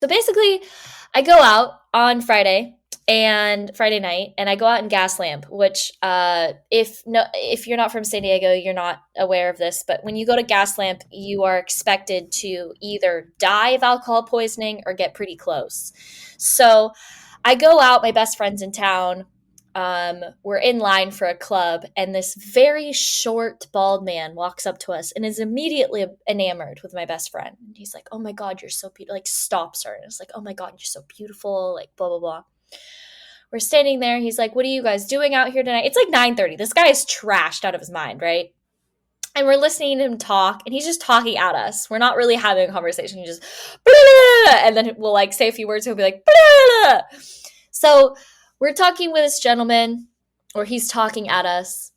So basically, I go out on Friday night, and I go out in Gaslamp, which if you're not from San Diego, you're not aware of this, but when you go to Gaslamp, you are expected to either die of alcohol poisoning or get pretty close. So I go out, my best friend's in town. We're in line for a club, and this very short, bald man walks up to us and is immediately enamored with my best friend. And he's like, "Oh my God, you're so beautiful!" Like stops her and it's like, "Oh my God, you're so beautiful!" Like blah blah blah. We're standing there. He's like, "What are you guys doing out here tonight?" It's like 9:30. This guy is trashed out of his mind, right? And we're listening to him talk, and he's just talking at us. We're not really having a conversation. He's just blah, blah, blah, and then we'll like say a few words. He'll be like, blah, blah. So we're talking with this gentleman, or he's talking at us,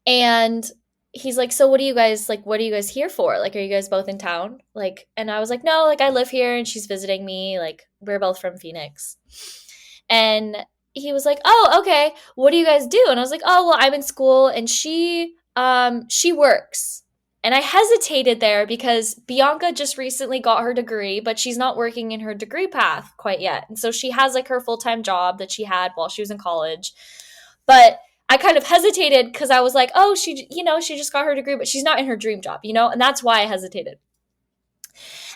and he's like, "So what are you guys like? What are you guys here for? Like, are you guys both in town?" Like, and I was like, "No, like I live here, and she's visiting me. Like, we're both from Phoenix." And he was like, "Oh, okay. What do you guys do?" And I was like, "Oh, well, I'm in school, and she works." And I hesitated there because Bianca just recently got her degree, but she's not working in her degree path quite yet. And so she has like her full-time job that she had while she was in college. But I kind of hesitated because I was like, "Oh, she just got her degree, but she's not in her dream job." And that's why I hesitated.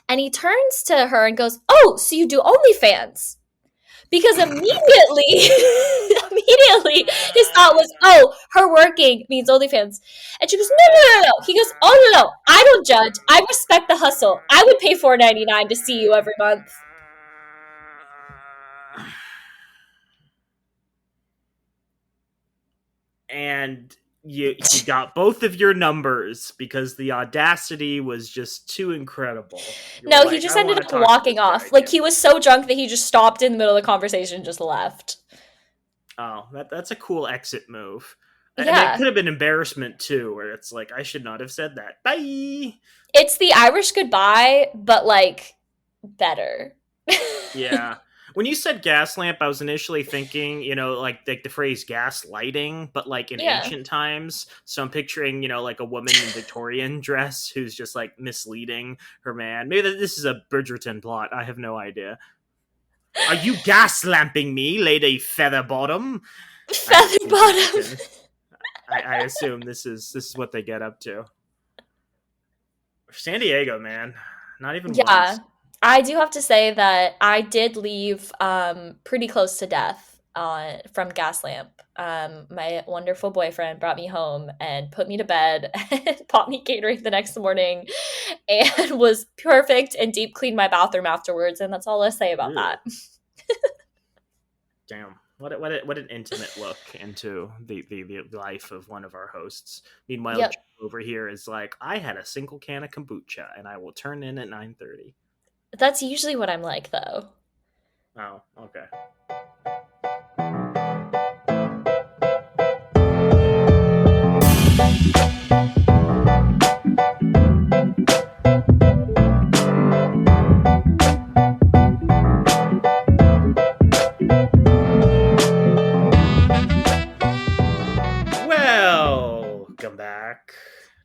And he turns to her and goes, "Oh, so you do OnlyFans?" Because immediately his thought was, "Oh, her working means OnlyFans." And she goes, "No, no, no, no." He goes, "Oh, no, no. I don't judge. I respect the hustle. I would pay $4.99 to see you every month." And he got both of your numbers because the audacity was just too incredible. No, he just ended up walking off. Like, he was so drunk that he just stopped in the middle of the conversation and just left. Oh, that's a cool exit move. I mean, it Yeah. could have been embarrassment too, where it's like, I should not have said that. Bye. It's the Irish goodbye, but, like, better. Yeah. When you said gas lamp, I was initially thinking, like the phrase gas lighting, but like in Yeah. ancient times. So I'm picturing, like a woman in Victorian dress who's just like misleading her man. Maybe this is a Bridgerton plot. I have no idea. Are you gas lamping me, Lady Featherbottom? I haven't seen Featherbottom. Bridgerton. I assume this is what they get up to. San Diego, man. Not even Yeah. once. I do have to say that I did leave pretty close to death from Gaslamp. My wonderful boyfriend brought me home and put me to bed and bought me catering the next morning and was perfect and deep cleaned my bathroom afterwards. And that's all I'll say about Ew. that. Damn. What an intimate look into the life of one of our hosts. Meanwhile, Yep. Joe over here is like, I had a single can of kombucha and I will turn in at 9:30. That's usually what I'm like, though. Oh, okay. Welcome back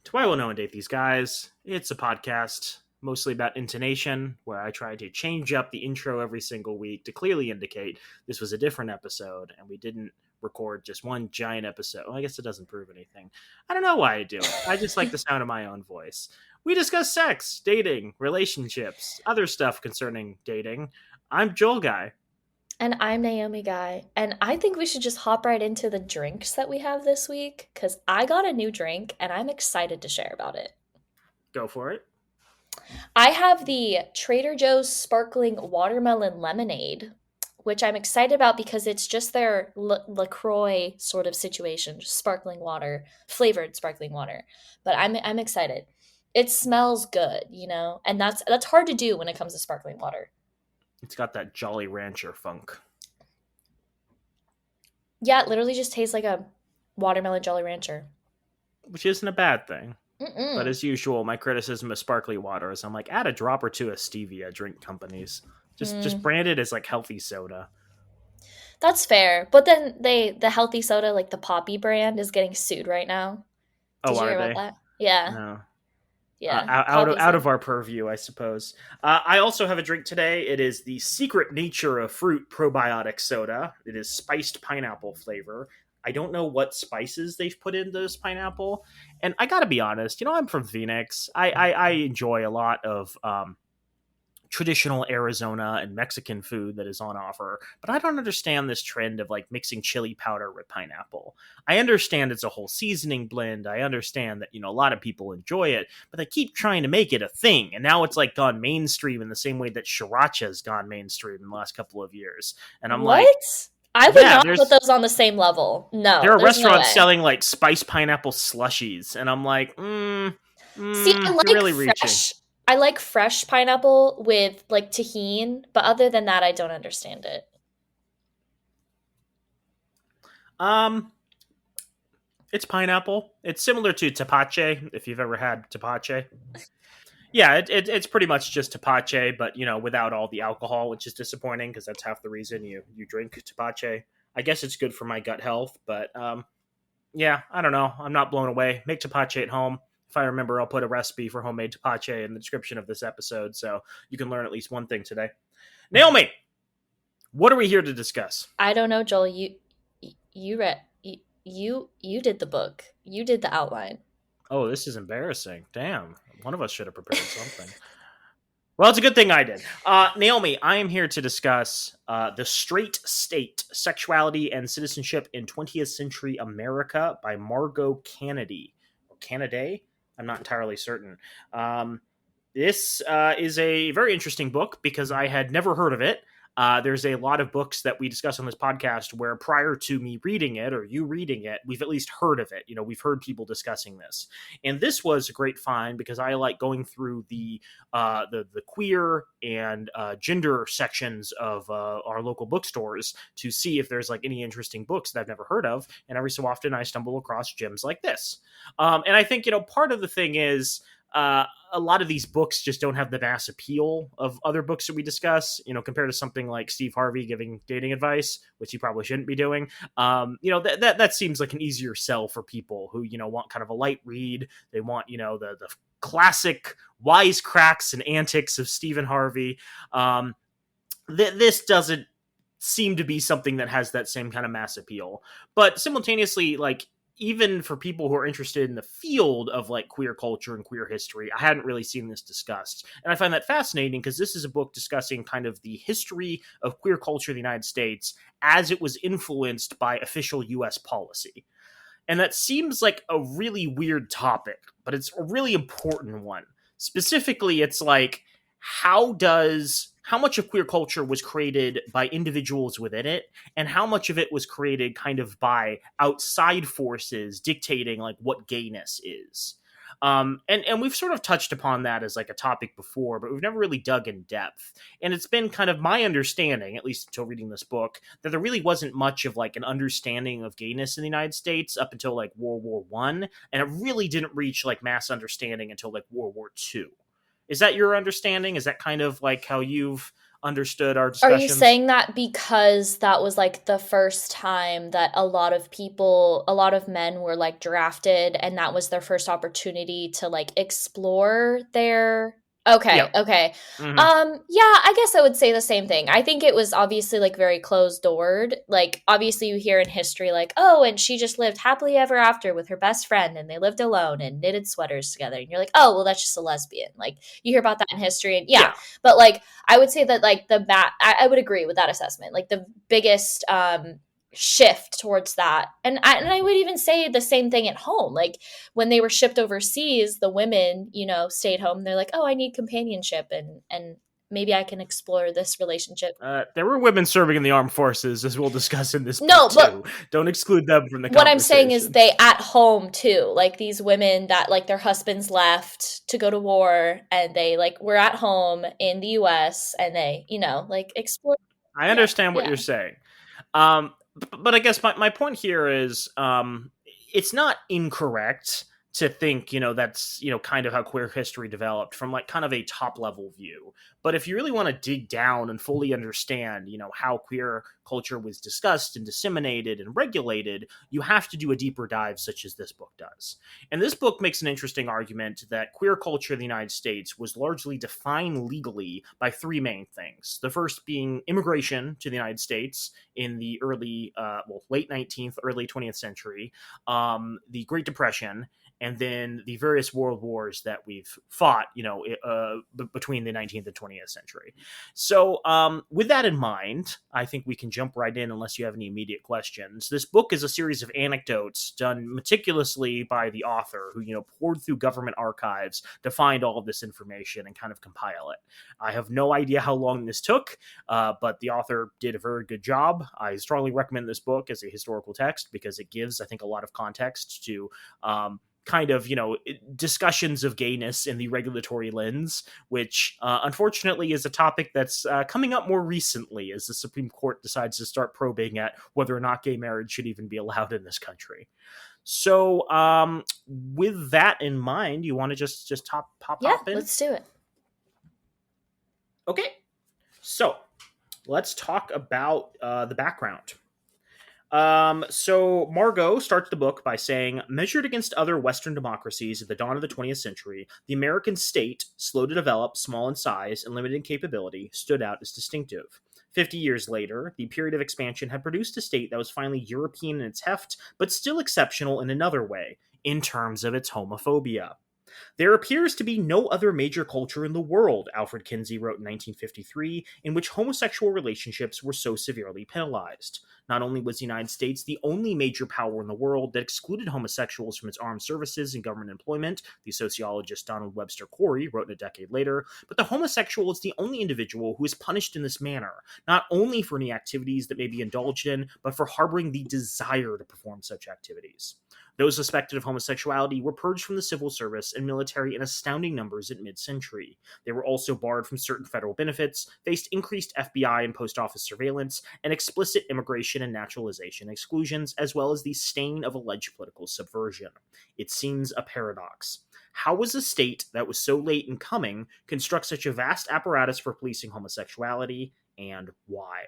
to Why Will No One Date These Guys. It's a podcast mostly about intonation, where I try to change up the intro every single week to clearly indicate this was a different episode and we didn't record just one giant episode. Well, I guess it doesn't prove anything. I don't know why I do it. I just like the sound of my own voice. We discuss sex, dating, relationships, other stuff concerning dating. I'm Joel Guy. And I'm Naomi Guy. And I think we should just hop right into the drinks that we have this week because I got a new drink and I'm excited to share about it. Go for it. I have the Trader Joe's Sparkling Watermelon Lemonade, which I'm excited about because it's just their LaCroix sort of situation, just sparkling water, flavored sparkling water. But I'm excited. It smells good, and that's hard to do when it comes to sparkling water. It's got that Jolly Rancher funk. Yeah, it literally just tastes like a watermelon Jolly Rancher. Which isn't a bad thing. Mm-mm. But as usual, my criticism of sparkly water is I'm like, add a drop or two of stevia, drink companies. Just brand it as like healthy soda. That's fair. But then the healthy soda, like the Poppy brand, is getting sued right now. Did you hear about that? Yeah. No. Yeah, out coffee's. of our purview, I suppose. I also have a drink today. It is the Secret Nature of Fruit probiotic soda. It is spiced pineapple flavor. I don't know what spices they've put into this pineapple, and I gotta be honest. I'm from Phoenix. I enjoy a lot of traditional Arizona and Mexican food that is on offer, but I don't understand this trend of like mixing chili powder with pineapple. I understand it's a whole seasoning blend. I understand that, a lot of people enjoy it, but they keep trying to make it a thing. And now it's like gone mainstream in the same way that sriracha has gone mainstream in the last couple of years. And I'm like, What? I would yeah, not put those on the same level. there No, are there's no restaurants way. selling like spiced pineapple slushies. And I'm like, See, I you're like really reaching. fresh. I like fresh pineapple with like tahini, but other than that, I don't understand it. Um, It's pineapple. It's similar to tapache, if you've ever had tapache. Yeah, it's pretty much just tapache, but without all the alcohol, which is disappointing because that's half the reason you drink tapache. I guess it's good for my gut health, but yeah, I don't know. I'm not blown away. Make tapache at home. If I remember, I'll put a recipe for homemade tapache in the description of this episode, so you can learn at least one thing today. Naomi, what are we here to discuss? I don't know, Joel. You read you did the book. You did the outline. Oh, this is embarrassing. Damn, one of us should have prepared something. Well, it's a good thing I did. Naomi, I am here to discuss The Straight State, Sexuality and Citizenship in 20th Century America by Margot Canaday. Or Canaday? I'm not entirely certain. This is a very interesting book because I had never heard of it. There's a lot of books that we discuss on this podcast where prior to me reading it or you reading it, we've at least heard of it. We've heard people discussing this. And this was a great find because I like going through the queer and gender sections of our local bookstores to see if there's like any interesting books that I've never heard of. And every so often I stumble across gems like this. And I think, part of the thing is, a lot of these books just don't have the mass appeal of other books that we discuss, compared to something like Steve Harvey giving dating advice, which he probably shouldn't be doing. That seems like an easier sell for people who, want kind of a light read. They want, the classic wisecracks and antics of Stephen Harvey. This doesn't seem to be something that has that same kind of mass appeal. But simultaneously, like, even for people who are interested in the field of like queer culture and queer history, I hadn't really seen this discussed. And I find that fascinating because this is a book discussing kind of the history of queer culture in the United States as it was influenced by official US policy. And that seems like a really weird topic, but it's a really important one. Specifically, it's like, how much of queer culture was created by individuals within it, and how much of it was created kind of by outside forces dictating like what gayness is. And we've sort of touched upon that as like a topic before, but we've never really dug in depth. And it's been kind of my understanding, at least until reading this book, that there really wasn't much of like an understanding of gayness in the United States up until like World War I, and it really didn't reach like mass understanding until like World War II. Is that your understanding? Is that kind of like how you've understood our Are you discussions? saying that because that was like the first time that a lot of men were like drafted and that was their first opportunity to like explore their. Okay, Yep. okay. Mm-hmm. Yeah, I guess I would say the same thing. I think it was obviously like very closed doored. Like obviously you hear in history like, "Oh, and she just lived happily ever after with her best friend and they lived alone and knitted sweaters together." And you're like, "Oh, well that's just a lesbian." Like you hear about that in history and yeah. Yeah. But like I would say that like I would agree with that assessment. Like the biggest shift towards that, and I would even say the same thing at home. Like when they were shipped overseas, the women, stayed home. They're like, oh, I need companionship, and maybe I can explore this relationship. There were women serving in the armed forces, as we'll discuss in this book No, but too. Don't exclude them from the what I'm saying is conversation. they at home too. Like these women that like their husbands left to go to war and they like were at home in the US and they, like explore. I Yeah. understand what you're Yeah. saying. But I guess my point here is it's not incorrect to think, that's, kind of how queer history developed from like kind of a top level view. But if you really want to dig down and fully understand, how queer culture was discussed and disseminated and regulated, you have to do a deeper dive such as this book does. And this book makes an interesting argument that queer culture in the United States was largely defined legally by three main things. The first being immigration to the United States in the late 19th, early 20th century, the Great Depression, and then the various world wars that we've fought, between the 19th and 20th century. So, with that in mind, I think we can jump right in unless you have any immediate questions. This book is a series of anecdotes done meticulously by the author who, poured through government archives to find all of this information and kind of compile it. I have no idea how long this took, but the author did a very good job. I strongly recommend this book as a historical text because it gives, I think, a lot of context to kind of, discussions of gayness in the regulatory lens, which unfortunately is a topic that's coming up more recently as the Supreme Court decides to start probing at whether or not gay marriage should even be allowed in this country. So with that in mind, you want to just hop in? Let's do it. Okay, so let's talk about the background. So Margot starts the book by saying, measured against other Western democracies at the dawn of the 20th century, the American state, slow to develop, small in size, and limited in capability, stood out as distinctive. 50 years later, the period of expansion had produced a state that was finally European in its heft, but still exceptional in another way, in terms of its homophobia. There appears to be no other major culture in the world, Alfred Kinsey wrote in 1953, in which homosexual relationships were so severely penalized. Not only was the United States the only major power in the world that excluded homosexuals from its armed services and government employment, the sociologist Donald Webster Corey wrote a decade later, but the homosexual is the only individual who is punished in this manner, not only for any activities that may be indulged in, but for harboring the desire to perform such activities. Those suspected of homosexuality were purged from the civil service and military in astounding numbers at mid-century. They were also barred from certain federal benefits, faced increased FBI and post office surveillance, and explicit immigration and naturalization exclusions, as well as the stain of alleged political subversion. It seems a paradox. How was a state that was so late in coming construct such a vast apparatus for policing homosexuality, and why?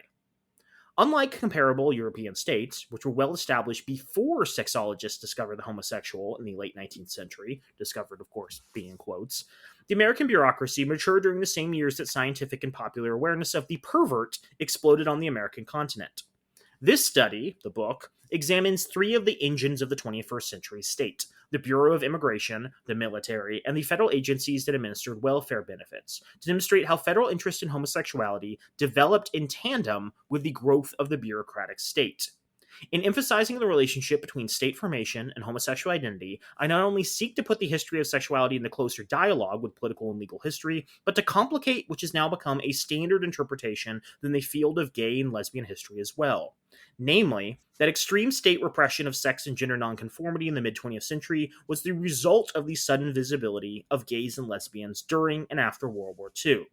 Unlike comparable European states, which were well established before sexologists discovered the homosexual in the late 19th century, discovered, of course, being in quotes, the American bureaucracy matured during the same years that scientific and popular awareness of the pervert exploded on the American continent. This study, the book, examines three of the engines of the 21st century state: the Bureau of Immigration, the military, and the federal agencies that administered welfare benefits, to demonstrate how federal interest in homosexuality developed in tandem with the growth of the bureaucratic state. In emphasizing the relationship between state formation and homosexual identity, I not only seek to put the history of sexuality into closer dialogue with political and legal history, but to complicate which has now become a standard interpretation in the field of gay and lesbian history as well. Namely, that extreme state repression of sex and gender nonconformity in the mid-20th century was the result of the sudden visibility of gays and lesbians during and after World War II.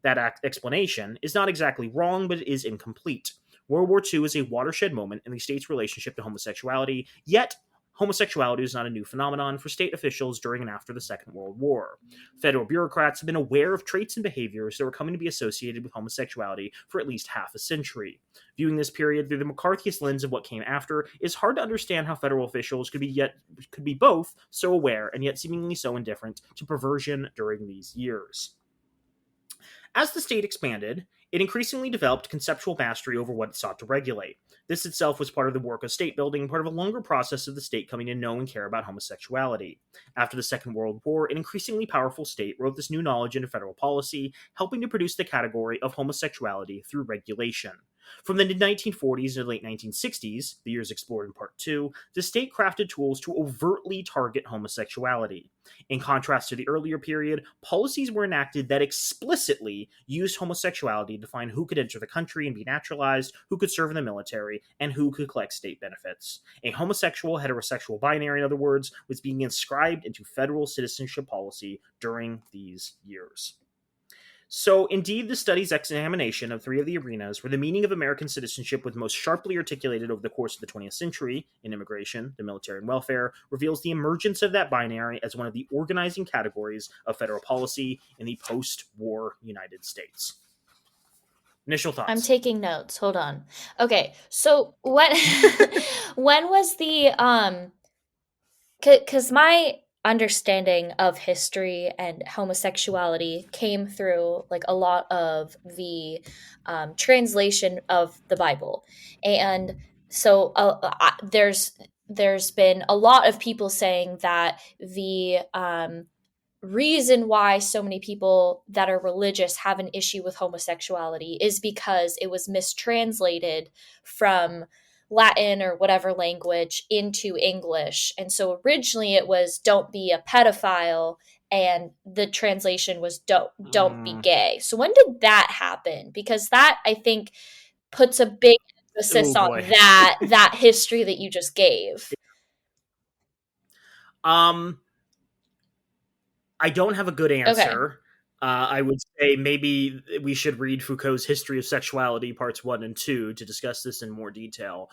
That explanation is not exactly wrong, but it is incomplete. World War II is a watershed moment in the state's relationship to homosexuality, yet homosexuality is not a new phenomenon for state officials during and after the Second World War. Federal bureaucrats have been aware of traits and behaviors that were coming to be associated with homosexuality for at least half a century. Viewing this period through the McCarthyist lens of what came after is hard to understand how federal officials could be both so aware and yet seemingly so indifferent to perversion during these years. As the state expanded, it increasingly developed conceptual mastery over what it sought to regulate. This itself was part of the work of state building and part of a longer process of the state coming to know and care about homosexuality. After the Second World War, an increasingly powerful state wrote this new knowledge into federal policy, helping to produce the category of homosexuality through regulation. From the mid-1940s to the late 1960s, the years explored in Part 2, the state crafted tools to overtly target homosexuality. In contrast to the earlier period, policies were enacted that explicitly used homosexuality to define who could enter the country and be naturalized, who could serve in the military, and who could collect state benefits. A homosexual, heterosexual binary, in other words, was being inscribed into federal citizenship policy during these years. So, indeed, the study's examination of three of the arenas where the meaning of American citizenship was most sharply articulated over the course of the 20th century in immigration, the military, and welfare reveals the emergence of that binary as one of the organizing categories of federal policy in the post war United States. Initial I'm thoughts. taking notes. Hold on. Okay, so when when was the because my understanding of history and homosexuality came through like a lot of the translation of the Bible, and so there's been a lot of people saying that the reason why so many people that are religious have an issue with homosexuality is because it was mistranslated from Latin or whatever language into English. And so originally it was don't be a pedophile, and the translation was don't be Mm. gay. So when did that happen? Because that, I think, puts a big Oh emphasis on boy. that history that you just gave. Um, I don't have a good Okay. answer. I would say maybe we should read Foucault's History of Sexuality, parts 1 and 2, to discuss this in more detail.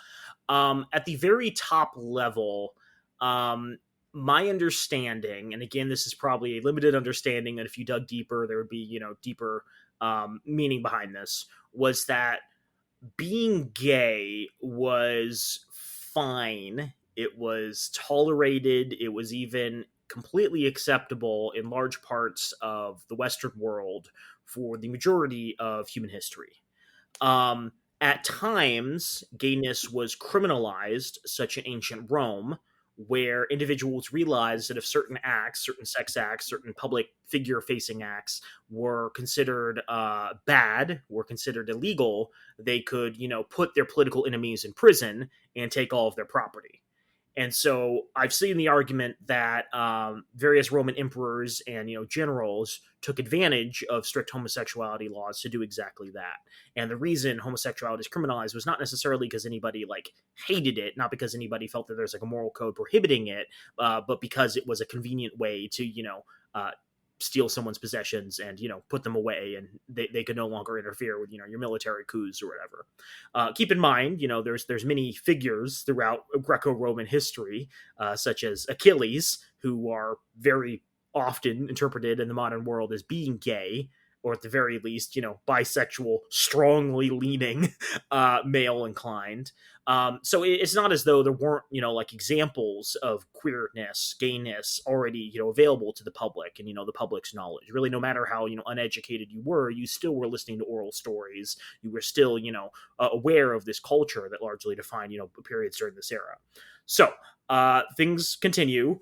At the very top level, um, my understanding, and again, this is probably a limited understanding, and if you dug deeper, there would be, deeper meaning behind this, was that being gay was fine. It was tolerated. It was even completely acceptable in large parts of the Western world for the majority of human history. Um, at times, gayness was criminalized, such in ancient Rome, where individuals realized that if certain acts, certain sex acts, certain public figure facing acts were considered bad, were considered illegal, they could, put their political enemies in prison and take all of their property. And so I've seen the argument that various Roman emperors and generals took advantage of strict homosexuality laws to do exactly that. And the reason homosexuality is criminalized was not necessarily because anybody like hated it, not because anybody felt that there's like a moral code prohibiting it, but because it was a convenient way to steal someone's possessions and put them away, and they could no longer interfere with your military coups or whatever. Keep in mind, there's many figures throughout Greco-Roman history, such as Achilles, who are very often interpreted in the modern world as being gay, or at the very least, bisexual, strongly leaning, male inclined. So it's not as though there weren't, like examples of queerness, gayness already, available to the public and, the public's knowledge. Really, no matter how, uneducated you were, you still were listening to oral stories. You were still, aware of this culture that largely defined, periods during this era. So things continue.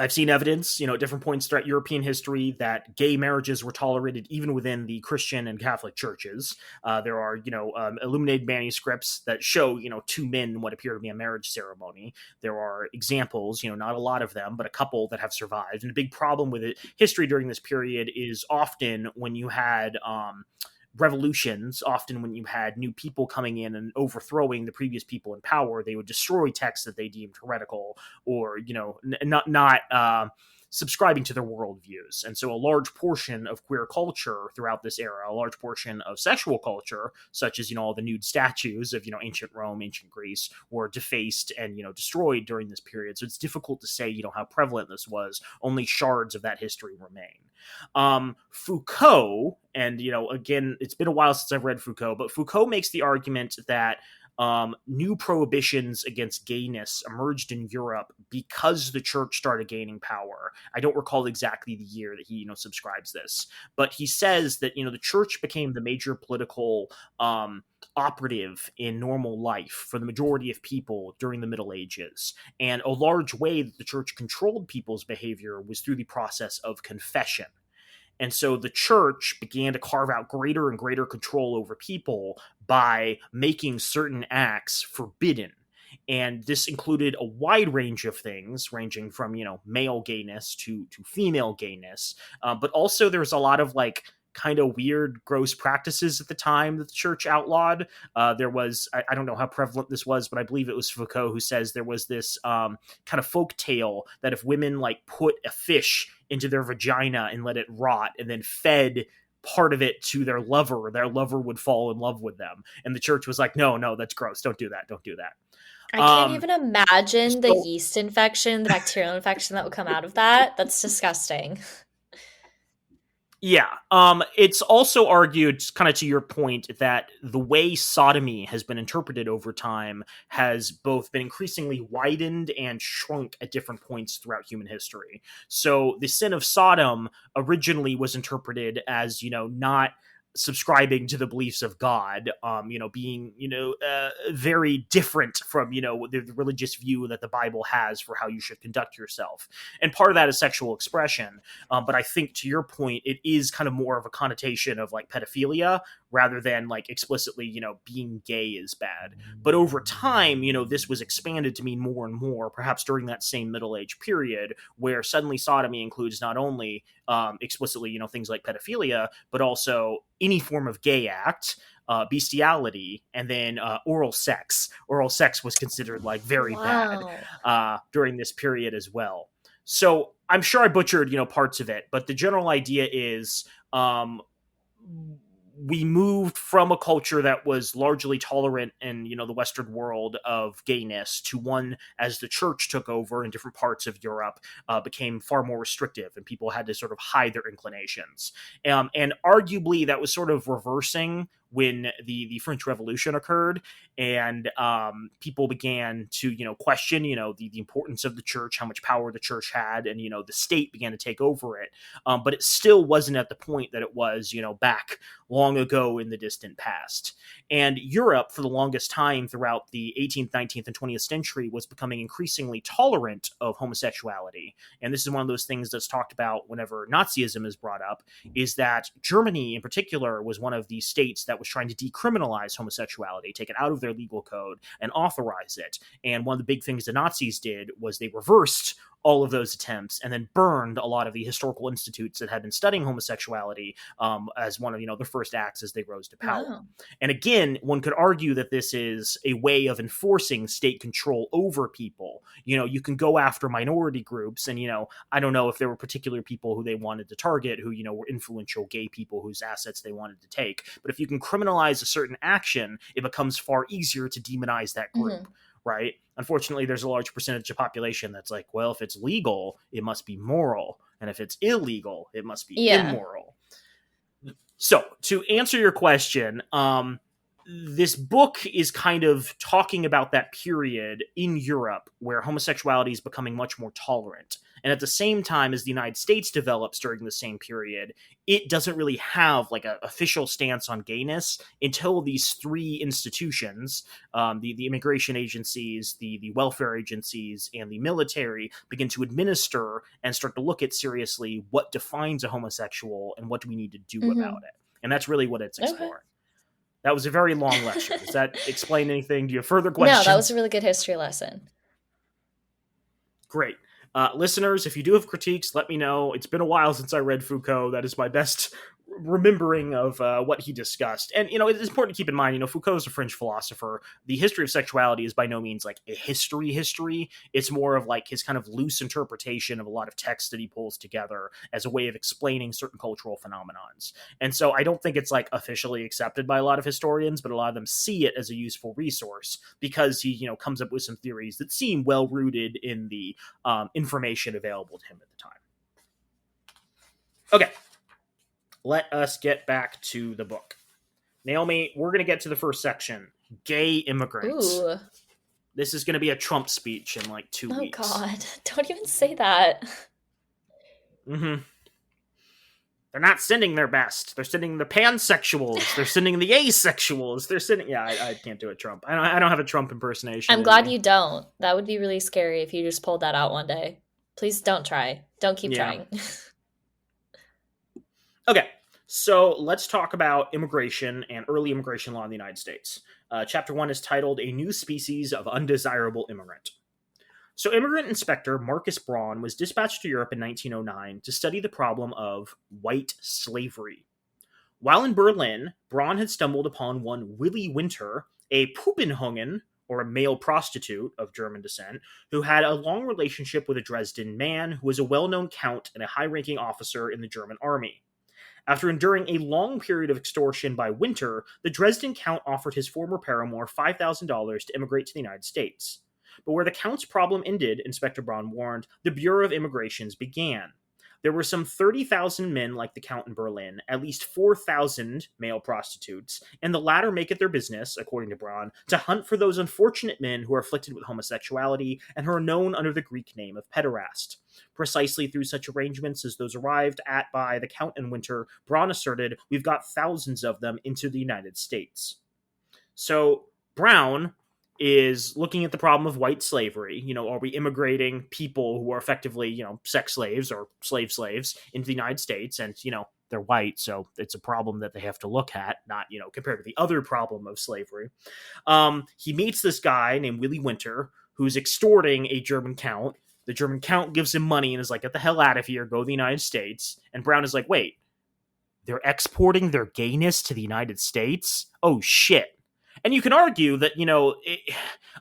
I've seen evidence, at different points throughout European history that gay marriages were tolerated even within the Christian and Catholic churches. There are, illuminated manuscripts that show, two men in what appear to be a marriage ceremony. There are examples, not a lot of them, but a couple that have survived. And the big problem with it, history during this period is often when you had revolutions, often when you had new people coming in and overthrowing the previous people in power, they would destroy texts that they deemed heretical, or not subscribing to their worldviews. And so a large portion of queer culture throughout this era, a large portion of sexual culture, such as all the nude statues of ancient Rome, ancient Greece, were defaced and destroyed during this period. So it's difficult to say how prevalent this was. Only shards of that history remain. Foucault, and again, it's been a while since I've read Foucault, but Foucault makes the argument that new prohibitions against gayness emerged in Europe because the church started gaining power. I don't recall exactly the year that he subscribes this, but he says that the church became the major political operative in normal life for the majority of people during the Middle Ages. And a large way that the church controlled people's behavior was through the process of confession. And so the church began to carve out greater and greater control over people by making certain acts forbidden. And this included a wide range of things, ranging from, male gayness to female gayness. But also there's a lot of like kind of weird, gross practices at the time that the church outlawed. There was, I don't know how prevalent this was, but I believe it was Foucault who says there was this kind of folk tale that if women like put a fish into their vagina and let it rot and then fed part of it to their lover would fall in love with them. And the church was like, no, that's gross. Don't do that. Don't do that. I can't Um, even imagine the so yeast infection, the bacterial infection that would come out of that. That's disgusting. Yeah. It's also argued, kind of to your point, that the way sodomy has been interpreted over time has both been increasingly widened and shrunk at different points throughout human history. So the sin of Sodom originally was interpreted as, not subscribing to the beliefs of God, being, very different from, the religious view that the Bible has for how you should conduct yourself. And part of that is sexual expression. But I think to your point, it is kind of more of a connotation of like pedophilia rather than like explicitly, being gay is bad. But over time, this was expanded to mean more and more, perhaps during that same Middle Age period, where suddenly sodomy includes not only explicitly, things like pedophilia, but also any form of gay act, bestiality, and then oral sex. Oral sex was considered like very bad Wow. during this period as well. So I'm sure I butchered, parts of it, but the general idea is we moved from a culture that was largely tolerant in the Western world of gayness to one, as the church took over in different parts of Europe, became far more restrictive, and people had to sort of hide their inclinations. And arguably that was sort of reversing when the French Revolution occurred, and people began to question the importance of the church, how much power the church had, and the state began to take over it. But it still wasn't at the point that it was back long ago in the distant past. And Europe, for the longest time throughout the 18th, 19th, and 20th century, was becoming increasingly tolerant of homosexuality. And this is one of those things that's talked about whenever Nazism is brought up, is that Germany in particular was one of the states that was trying to decriminalize homosexuality, take it out of their legal code and authorize it. And one of the big things the Nazis did was they reversed all of those attempts and then burned a lot of the historical institutes that had been studying homosexuality as one of the first acts as they rose to power. Wow. And again, one could argue that this is a way of enforcing state control over people. You can go after minority groups, and I don't know if there were particular people who they wanted to target who were influential gay people whose assets they wanted to take. But if you can criminalize a certain action, it becomes far easier to demonize that group. Mm-hmm. Right? Unfortunately, there's a large percentage of population that's like, well, if it's legal, it must be moral. And if it's illegal, it must be immoral. So to answer your question, this book is kind of talking about that period in Europe where homosexuality is becoming much more tolerant. And at the same time as the United States develops during the same period, it doesn't really have like an official stance on gayness until these three institutions, the immigration agencies, the welfare agencies, and the military begin to administer and start to look at seriously what defines a homosexual and what do we need to do about it. And that's really what it's exploring. Okay. That was a very long lecture. Does that explain anything? Do you have further questions? No, that was a really good history lesson. Great. Listeners, if you do have critiques, let me know. It's been a while since I read Foucault. That is my best remembering of what he discussed. And, it's important to keep in mind, Foucault is a French philosopher. The history of sexuality is by no means like a history. It's more of like his kind of loose interpretation of a lot of texts that he pulls together as a way of explaining certain cultural phenomenons. And so I don't think it's like officially accepted by a lot of historians, but a lot of them see it as a useful resource because he, comes up with some theories that seem well rooted in the information available to him at the time. Okay. Let us get back to the book. Naomi, we're going to get to the first section, gay immigrants. Ooh. This is going to be a Trump speech in like 2 weeks. Oh, God. Don't even say that. Mm-hmm. They're not sending their best. They're sending the pansexuals. They're sending the asexuals. They're sending... Yeah, I can't do it, Trump. I don't have a Trump impersonation. I'm glad you don't. That would be really scary if you just pulled that out one day. Please don't try. Don't keep trying. Okay, so let's talk about immigration and early immigration law in the United States. Chapter 1 is titled A New Species of Undesirable Immigrant. So immigrant inspector Marcus Braun was dispatched to Europe in 1909 to study the problem of white slavery. While in Berlin, Braun had stumbled upon one Willy Winter, a Puppenhungen, or a male prostitute of German descent, who had a long relationship with a Dresden man who was a well known count and a high ranking officer in the German army. After enduring a long period of extortion by Winter, the Dresden Count offered his former paramour $5,000 to immigrate to the United States. But where the Count's problem ended, Inspector Braun warned, the Bureau of Immigrations began. There were some 30,000 men like the Count in Berlin, at least 4,000 male prostitutes, and the latter make it their business, according to Braun, to hunt for those unfortunate men who are afflicted with homosexuality and who are known under the Greek name of pederast. Precisely through such arrangements as those arrived at by the Count and Winter, Braun asserted, we've got thousands of them into the United States. So Brown is looking at the problem of white slavery. Are we immigrating people who are effectively, sex slaves or slaves into the United States? And, they're white, so it's a problem that they have to look at, not, compared to the other problem of slavery. He meets this guy named Willy Winter, who's extorting a German count. The German count gives him money and is like, get the hell out of here, go to the United States. And Brown is like, wait, they're exporting their gayness to the United States? Oh, shit. And you can argue that,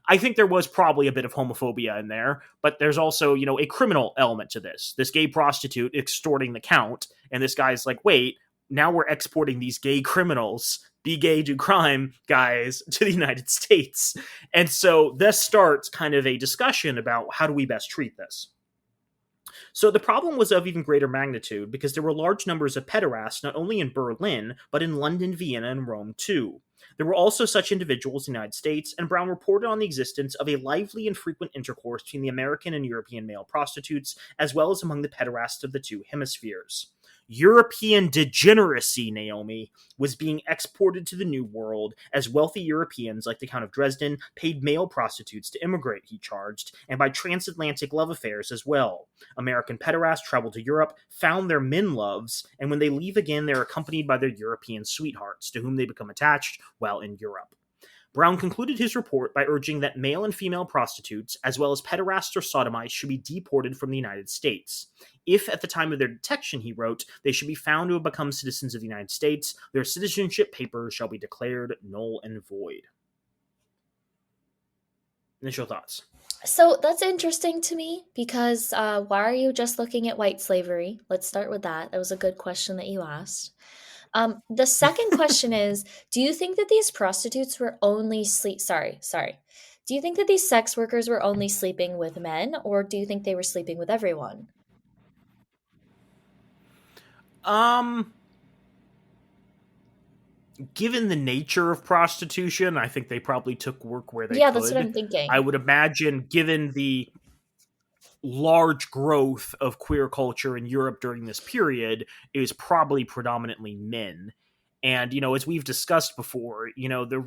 I think there was probably a bit of homophobia in there, but there's also, a criminal element to this. This gay prostitute extorting the count, and this guy's like, wait, now we're exporting these gay criminals, be gay, do crime guys to the United States. And so this starts kind of a discussion about how do we best treat this. So the problem was of even greater magnitude because there were large numbers of pederasts not only in Berlin, but in London, Vienna, and Rome too. There were also such individuals in the United States, and Brown reported on the existence of a lively and frequent intercourse between the American and European male prostitutes, as well as among the pederasts of the two hemispheres. European degeneracy, Naomi, was being exported to the New World as wealthy Europeans like the Count of Dresden paid male prostitutes to immigrate, he charged, and by transatlantic love affairs as well. American pederasts travel to Europe, found their men loves, and when they leave again, they're accompanied by their European sweethearts, to whom they become attached while in Europe. Brown concluded his report by urging that male and female prostitutes, as well as pederasts or sodomites, should be deported from the United States. If, at the time of their detection, he wrote, they should be found to have become citizens of the United States, their citizenship papers shall be declared null and void. Initial thoughts. So that's interesting to me because why are you just looking at white slavery? Let's start with that. That was a good question that you asked. The second question is, do you think that these prostitutes were only Sorry. Do you think that these sex workers were only sleeping with men, or do you think they were sleeping with everyone? Given the nature of prostitution, I think they probably took work where they could. Yeah, that's what I'm thinking. I would imagine, given the large growth of queer culture in Europe during this period, it was probably predominantly men. And, as we've discussed before, one of the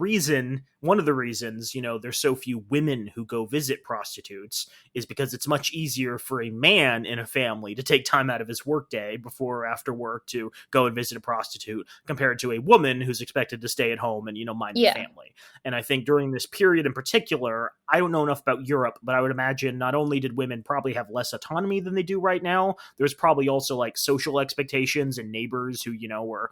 reasons, there's so few women who go visit prostitutes is because it's much easier for a man in a family to take time out of his workday before or after work to go and visit a prostitute compared to a woman who's expected to stay at home and, mind the family. And I think during this period in particular, I don't know enough about Europe, but I would imagine not only did women probably have less autonomy than they do right now, there's probably also like social expectations and neighbors who, were,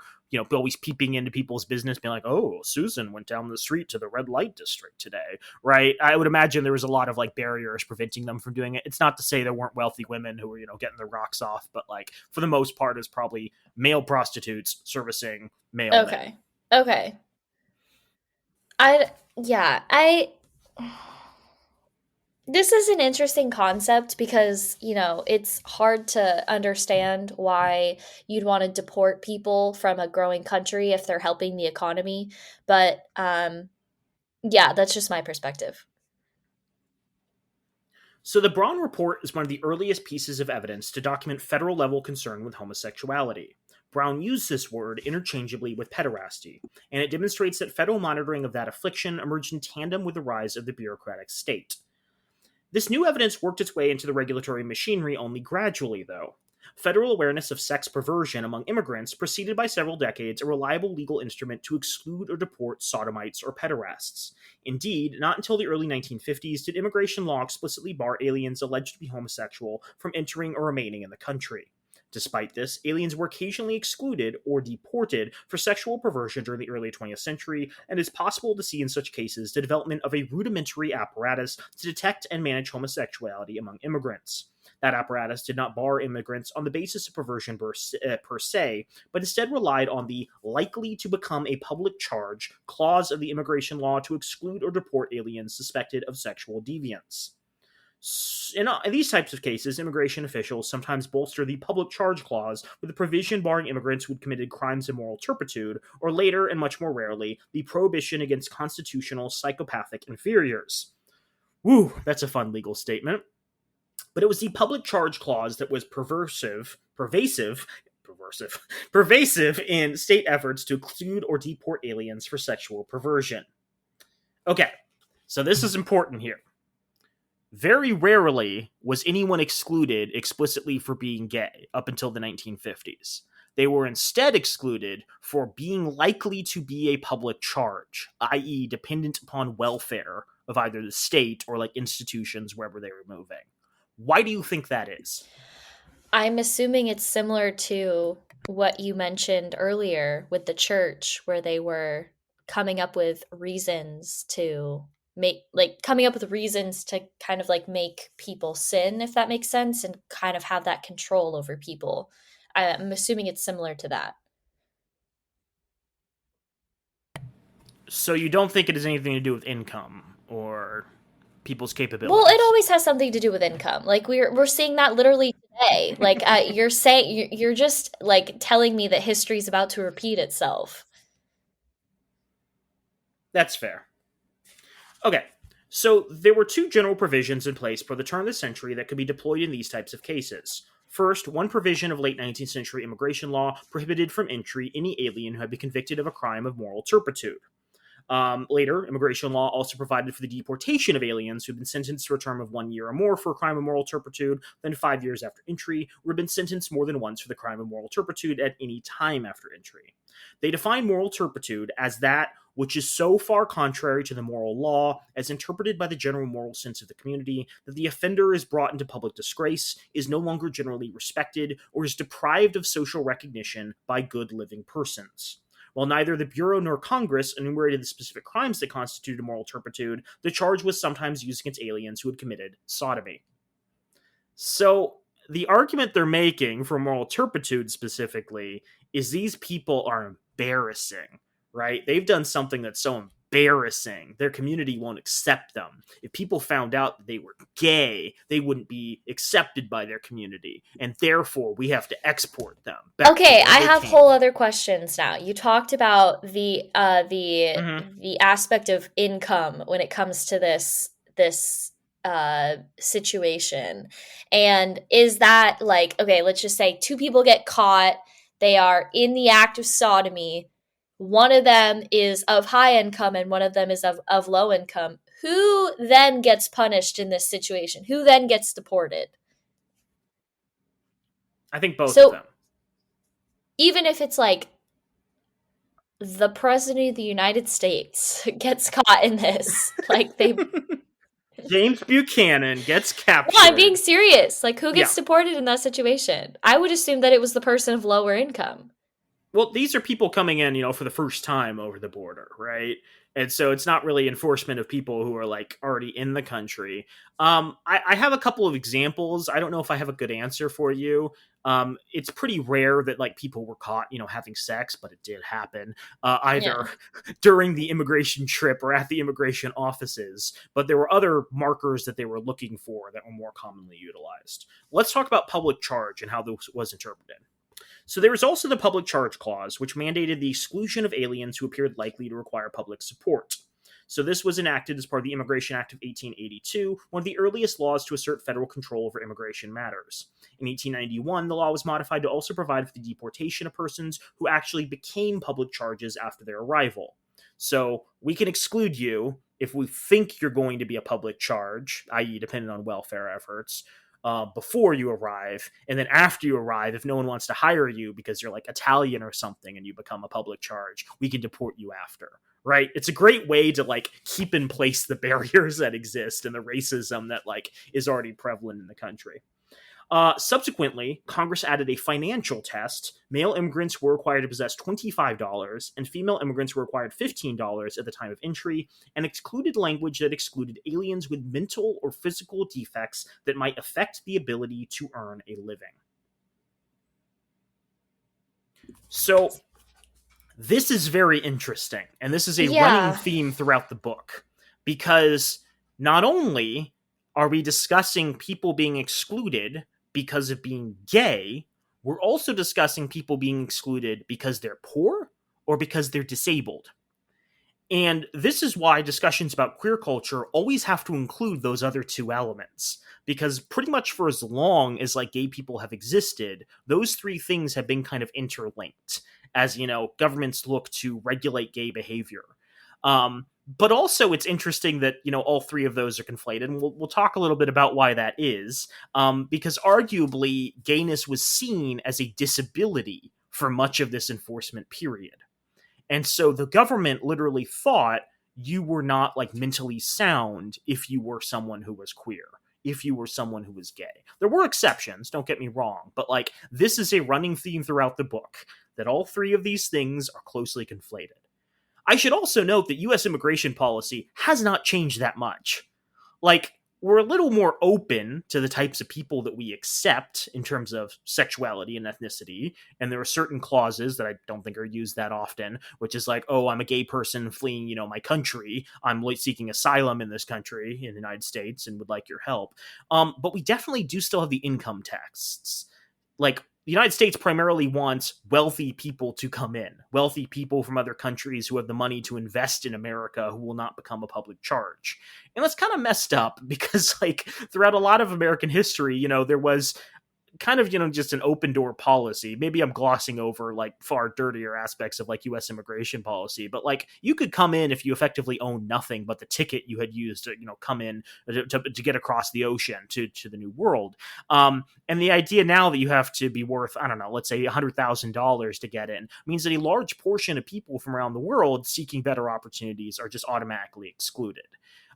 always peeping into people's business, being like, oh, Susan went down the street to the red light district today, right? I would imagine there was a lot of like barriers preventing them from doing it. It's not to say there weren't wealthy women who were, getting their rocks off, but like for the most part, it's probably male prostitutes servicing male men. Okay. This is an interesting concept because, it's hard to understand why you'd want to deport people from a growing country if they're helping the economy. But that's just my perspective. So the Braun Report is one of the earliest pieces of evidence to document federal-level concern with homosexuality. Brown used this word interchangeably with pederasty, and it demonstrates that federal monitoring of that affliction emerged in tandem with the rise of the bureaucratic state. This new evidence worked its way into the regulatory machinery only gradually, though. Federal awareness of sex perversion among immigrants preceded by several decades a reliable legal instrument to exclude or deport sodomites or pederasts. Indeed, not until the early 1950s did immigration law explicitly bar aliens alleged to be homosexual from entering or remaining in the country. Despite this, aliens were occasionally excluded or deported for sexual perversion during the early 20th century, and it's possible to see in such cases the development of a rudimentary apparatus to detect and manage homosexuality among immigrants. That apparatus did not bar immigrants on the basis of perversion per se, but instead relied on the likely to become a public charge clause of the immigration law to exclude or deport aliens suspected of sexual deviance. In these types of cases, immigration officials sometimes bolster the public charge clause with a provision barring immigrants who had committed crimes of moral turpitude, or later, and much more rarely, the prohibition against constitutional psychopathic inferiors. Woo, that's a fun legal statement. But it was the public charge clause that was pervasive in state efforts to exclude or deport aliens for sexual perversion. Okay, so this is important here. Very rarely was anyone excluded explicitly for being gay up until the 1950s. They were instead excluded for being likely to be a public charge, i.e., dependent upon welfare of either the state or like institutions wherever they were moving. Why do you think that is? I'm assuming it's similar to what you mentioned earlier with the church, where they were coming up with reasons to coming up with reasons to kind of like make people sin, if that makes sense, and kind of have that control over people. I'm assuming it's similar to that. So you don't think it has anything to do with income or people's Well, it capabilities? always has something to do with income. Like we're seeing that literally today. Like you're saying, you're just like telling me that history is about to repeat itself. That's fair. Okay, so there were two general provisions in place for the turn of the century that could be deployed in these types of cases. First, one provision of late 19th century immigration law prohibited from entry any alien who had been convicted of a crime of moral turpitude. Later, immigration law also provided for the deportation of aliens who had been sentenced to a term of 1 year or more for a crime of moral turpitude, then 5 years after entry, or had been sentenced more than once for the crime of moral turpitude at any time after entry. They define moral turpitude as that which is so far contrary to the moral law, as interpreted by the general moral sense of the community, that the offender is brought into public disgrace, is no longer generally respected, or is deprived of social recognition by good living persons. While neither the Bureau nor Congress enumerated the specific crimes that constituted moral turpitude, the charge was sometimes used against aliens who had committed sodomy. So, the argument they're making for moral turpitude specifically is these people are embarrassing, right? They've done something that's so embarrassing, their community won't accept them. If people found out that they were gay, they wouldn't be accepted by their community, and therefore we have to export them back to Okay, where I they have came whole from. other questions now. You talked about Mm-hmm. the aspect of income when it comes to this situation. And is that like, okay, let's just say two people get caught, they are in the act of sodomy. One of them is of high income and one of them is of low income. Who then gets punished in this situation? Who then gets deported? I think both of So them. even if it's like the president of the United States gets caught in this. Like they No, James Buchanan gets I'm being captured. serious. Like who Yeah. gets deported in that situation? I would assume that it was the person of lower income. Well, these are people coming in, for the first time over the border, right? And so it's not really enforcement of people who are like already in the country. I have a couple of examples. I don't know if I have a good answer for you. It's pretty rare that like people were caught, having sex, but it did happen Yeah. either during the immigration trip or at the immigration offices. But there were other markers that they were looking for that were more commonly utilized. Let's talk about public charge and how this was interpreted. So there was also the public charge clause, which mandated the exclusion of aliens who appeared likely to require public support. So this was enacted as part of the Immigration Act of 1882, one of the earliest laws to assert federal control over immigration matters. In 1891, the law was modified to also provide for the deportation of persons who actually became public charges after their arrival. So we can exclude you if we think you're going to be a public charge, i.e., dependent on welfare efforts, before you arrive, and then after you arrive, if no one wants to hire you because you're like Italian or something and you become a public charge, we can deport you after. Right? It's a great way to like keep in place the barriers that exist and the racism that like is already prevalent in the country. Subsequently, Congress added a financial test. Male immigrants were required to possess $25, and female immigrants were required $15 at the time of entry, and excluded language that excluded aliens with mental or physical defects that might affect the ability to earn a living. So, this is very interesting, and this is a running Yeah. theme throughout the book, because not only are we discussing people being excluded because of being gay, we're also discussing people being excluded because they're poor or because they're disabled. And this is why discussions about queer culture always have to include those other two elements. Because pretty much for as long as like gay people have existed, those three things have been kind of interlinked as, governments look to regulate gay behavior. But also it's interesting that, all three of those are conflated. And we'll talk a little bit about why that is. Because arguably gayness was seen as a disability for much of this enforcement period. And so the government literally thought you were not like mentally sound if you were someone who was queer, if you were someone who was gay. There were exceptions, don't get me wrong, but like this is a running theme throughout the book that all three of these things are closely conflated. I should also note that US immigration policy has not changed that much. Like, we're a little more open to the types of people that we accept in terms of sexuality and ethnicity. And there are certain clauses that I don't think are used that often, which is like, oh, I'm a gay person fleeing, my country. I'm seeking asylum in this country, in the United States, and would like your help. But we definitely do still have the income taxes. Like, the United States primarily wants wealthy people to come in, wealthy people from other countries who have the money to invest in America who will not become a public charge. And that's kind of messed up because, like, throughout a lot of American history, there was kind of, just an open door policy. Maybe I'm glossing over like far dirtier aspects of like US immigration policy, but like you could come in if you effectively own nothing but the ticket you had used to, come in to get across the ocean to the new world. And the idea now that you have to be worth, I don't know, let's say $100,000 to get in means that a large portion of people from around the world seeking better opportunities are just automatically excluded.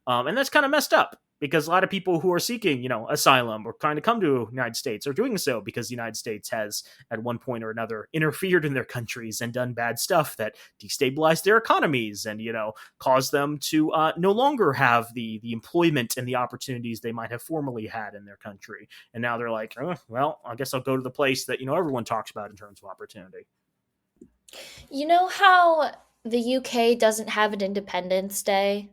And that's kind of messed up because a lot of people who are seeking, asylum or trying to come to the United States are doing so because the United States has, at one point or another, interfered in their countries and done bad stuff that destabilized their economies and, caused them to no longer have the employment and the opportunities they might have formerly had in their country. And now they're like, oh, well, I guess I'll go to the place that, everyone talks about in terms of opportunity. You know how the UK doesn't have an Independence Day,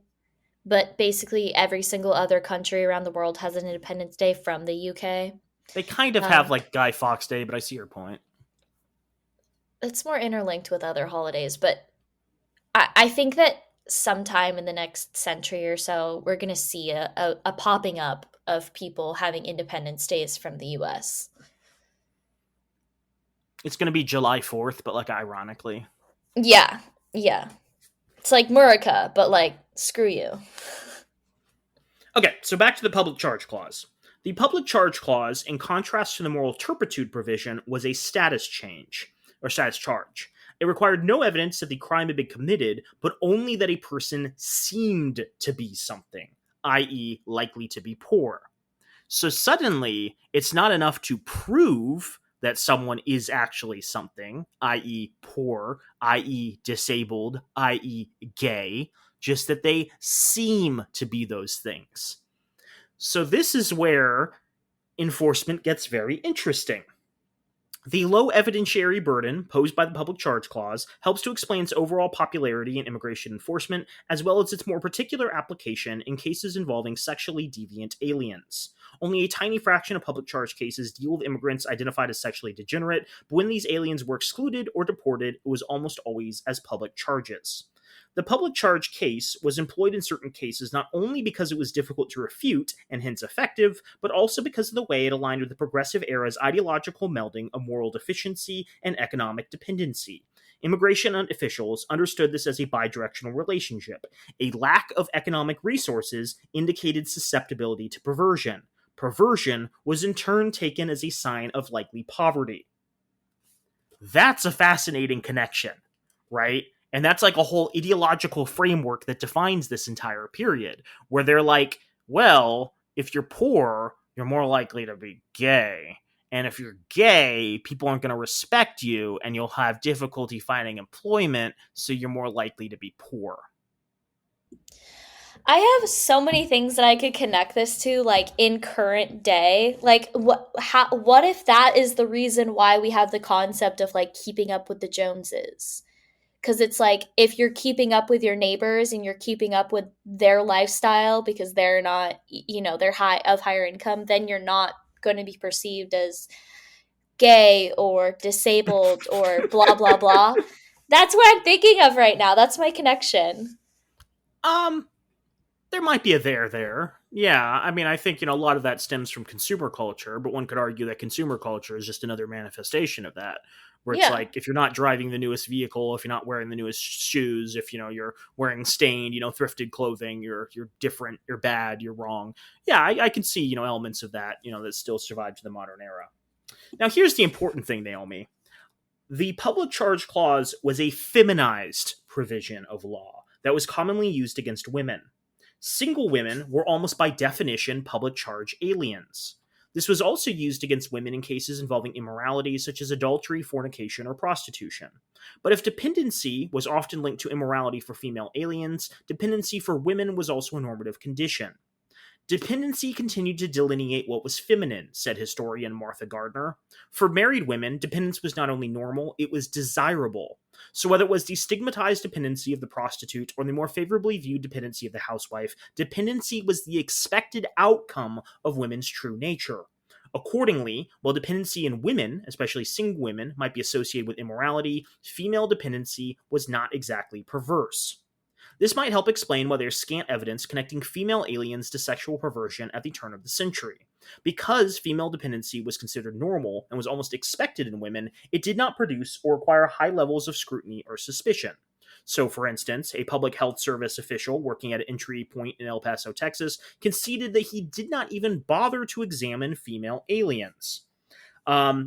but basically every single other country around the world has an Independence Day from the UK? They kind of have Um, like Guy Fawkes Day, but I see your point. it's more interlinked with other holidays, but I think that sometime in the next century or so, we're going to see a popping up of people having Independence Days from the US. It's going to be July 4th, but like ironically. Yeah, yeah. It's like Murica, but like, screw you. Okay, so back to the public charge clause. The public charge clause, in contrast to the moral turpitude provision, was a status change, or status charge. It required no evidence that the crime had been committed, but only that a person seemed to be something, i.e., likely to be poor. So suddenly, it's not enough to prove that someone is actually something, i.e., poor, i.e., disabled, i.e., gay, just that they seem to be those things. So this is where enforcement gets very interesting. The low evidentiary burden posed by the public charge clause helps to explain its overall popularity in immigration enforcement, as well as its more particular application in cases involving sexually deviant aliens. Only a tiny fraction of public charge cases deal with immigrants identified as sexually degenerate, but when these aliens were excluded or deported, it was almost always as public charges. The public charge case was employed in certain cases not only because it was difficult to refute and hence effective, but also because of the way it aligned with the progressive era's ideological melding of moral deficiency and economic dependency. Immigration officials understood this as a bidirectional relationship. A lack of economic resources indicated susceptibility to perversion. Perversion was in turn taken as a sign of likely poverty. That's a fascinating connection, right? And that's like a whole ideological framework that defines this entire period, where they're like, well, if you're poor, you're more likely to be gay. And if you're gay, people aren't going to respect you and you'll have difficulty finding employment, so you're more likely to be poor. I have so many things that I could connect this to, like in current day. Like, what if that is the reason why we have the concept of like keeping up with the Joneses? Because it's like if you're keeping up with your neighbors and you're keeping up with their lifestyle because they're not, they're higher income, then you're not going to be perceived as gay or disabled or blah blah blah. That's what I'm thinking of right now. That's my connection. Um, there might be a there. Yeah, I mean, I think, a lot of that stems from consumer culture, but one could argue that consumer culture is just another manifestation of that. Where it's Yeah. like, if you're not driving the newest vehicle, if you're not wearing the newest shoes, if, you're wearing stained, thrifted clothing, you're different, you're bad, you're wrong. Yeah, I can see, elements of that, that still survive to the modern era. Now, here's the important thing, Naomi. The public charge clause was a feminized provision of law that was commonly used against women. Single women were almost by definition public charge aliens. This was also used against women in cases involving immorality such as adultery, fornication, or prostitution. But if dependency was often linked to immorality for female aliens, dependency for women was also a normative condition. Dependency continued to delineate what was feminine, said historian Martha Gardner. For married women, dependence was not only normal, it was desirable. So whether it was the stigmatized dependency of the prostitute or the more favorably viewed dependency of the housewife, dependency was the expected outcome of women's true nature. Accordingly, while dependency in women, especially single women, might be associated with immorality, female dependency was not exactly perverse. This might help explain why there's scant evidence connecting female aliens to sexual perversion at the turn of the century. Because female dependency was considered normal and was almost expected in women, it did not produce or require high levels of scrutiny or suspicion. So, for instance, a public health service official working at an entry point in El Paso, Texas, conceded that he did not even bother to examine female aliens.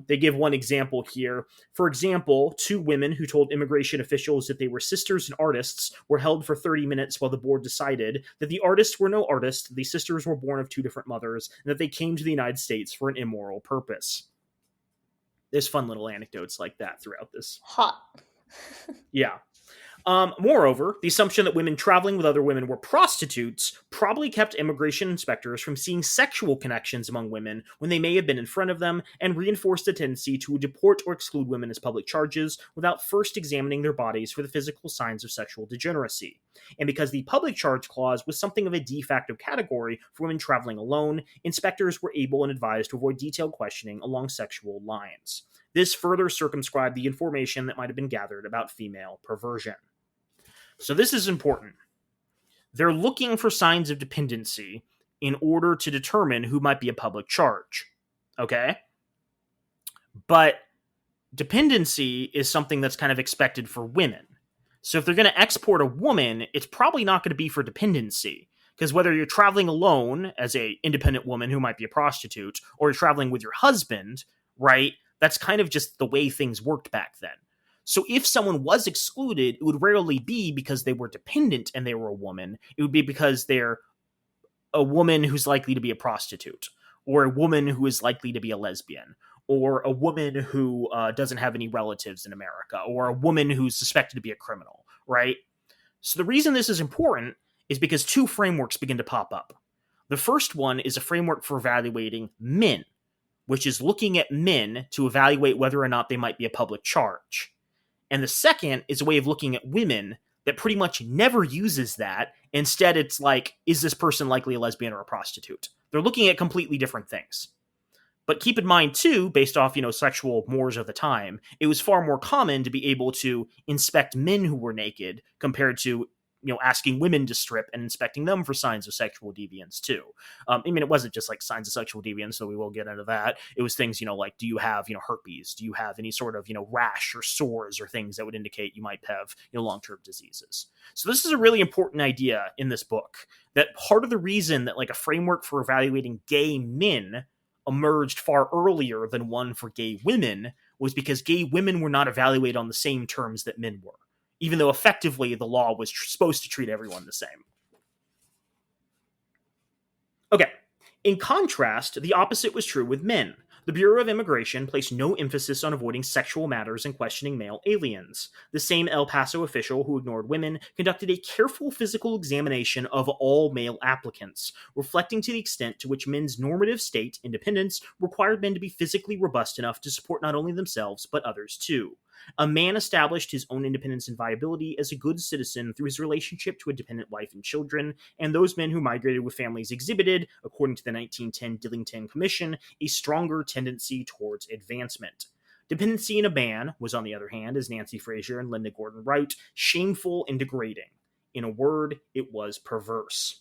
They give one example here. For example, two women who told immigration officials that they were sisters and artists were held for 30 minutes while the board decided that the artists were no artists, the sisters were born of two different mothers, and that they came to the United States for an immoral purpose. There's fun little anecdotes like that throughout this. Hot. Yeah. Moreover, the assumption that women traveling with other women were prostitutes probably kept immigration inspectors from seeing sexual connections among women when they may have been in front of them, and reinforced the tendency to deport or exclude women as public charges without first examining their bodies for the physical signs of sexual degeneracy. And because the public charge clause was something of a de facto category for women traveling alone, inspectors were able and advised to avoid detailed questioning along sexual lines. This further circumscribed the information that might have been gathered about female perversion. So this is important. They're looking for signs of dependency in order to determine who might be a public charge. Okay? But dependency is something that's kind of expected for women. So if they're going to export a woman, it's probably not going to be for dependency. Because whether you're traveling alone as a independent woman who might be a prostitute, or you're traveling with your husband, right? That's kind of just the way things worked back then. So if someone was excluded, it would rarely be because they were dependent and they were a woman. It would be because they're a woman who's likely to be a prostitute, or a woman who is likely to be a lesbian, or a woman who doesn't have any relatives in America, or a woman who's suspected to be a criminal, right? So the reason this is important is because two frameworks begin to pop up. The first one is a framework for evaluating men, which is looking at men to evaluate whether or not they might be a public charge. And the second is a way of looking at women that pretty much never uses that. Instead, it's like, is this person likely a lesbian or a prostitute? They're looking at completely different things. But keep in mind, too, based off, sexual mores of the time, it was far more common to be able to inspect men who were naked compared to, asking women to strip and inspecting them for signs of sexual deviance, too. It wasn't just like signs of sexual deviance, so we will get into that. It was things, like, do you have, herpes? Do you have any sort of, rash or sores or things that would indicate you might have, long-term diseases? So this is a really important idea in this book, that part of the reason that, like, a framework for evaluating gay men emerged far earlier than one for gay women was because gay women were not evaluated on the same terms that men were, even though effectively the law was supposed to treat everyone the same. Okay, In contrast, the opposite was true with men. The Bureau of Immigration placed no emphasis on avoiding sexual matters and questioning male aliens. The same El Paso official who ignored women conducted a careful physical examination of all male applicants, reflecting to the extent to which men's normative state, independence, required men to be physically robust enough to support not only themselves, but others too. A man established his own independence and viability as a good citizen through his relationship to a dependent wife and children, and those men who migrated with families exhibited, according to the 1910 Dillington Commission, a stronger tendency towards advancement. Dependency in a man was, on the other hand, as Nancy Fraser and Linda Gordon wrote, shameful and degrading. In a word, it was perverse.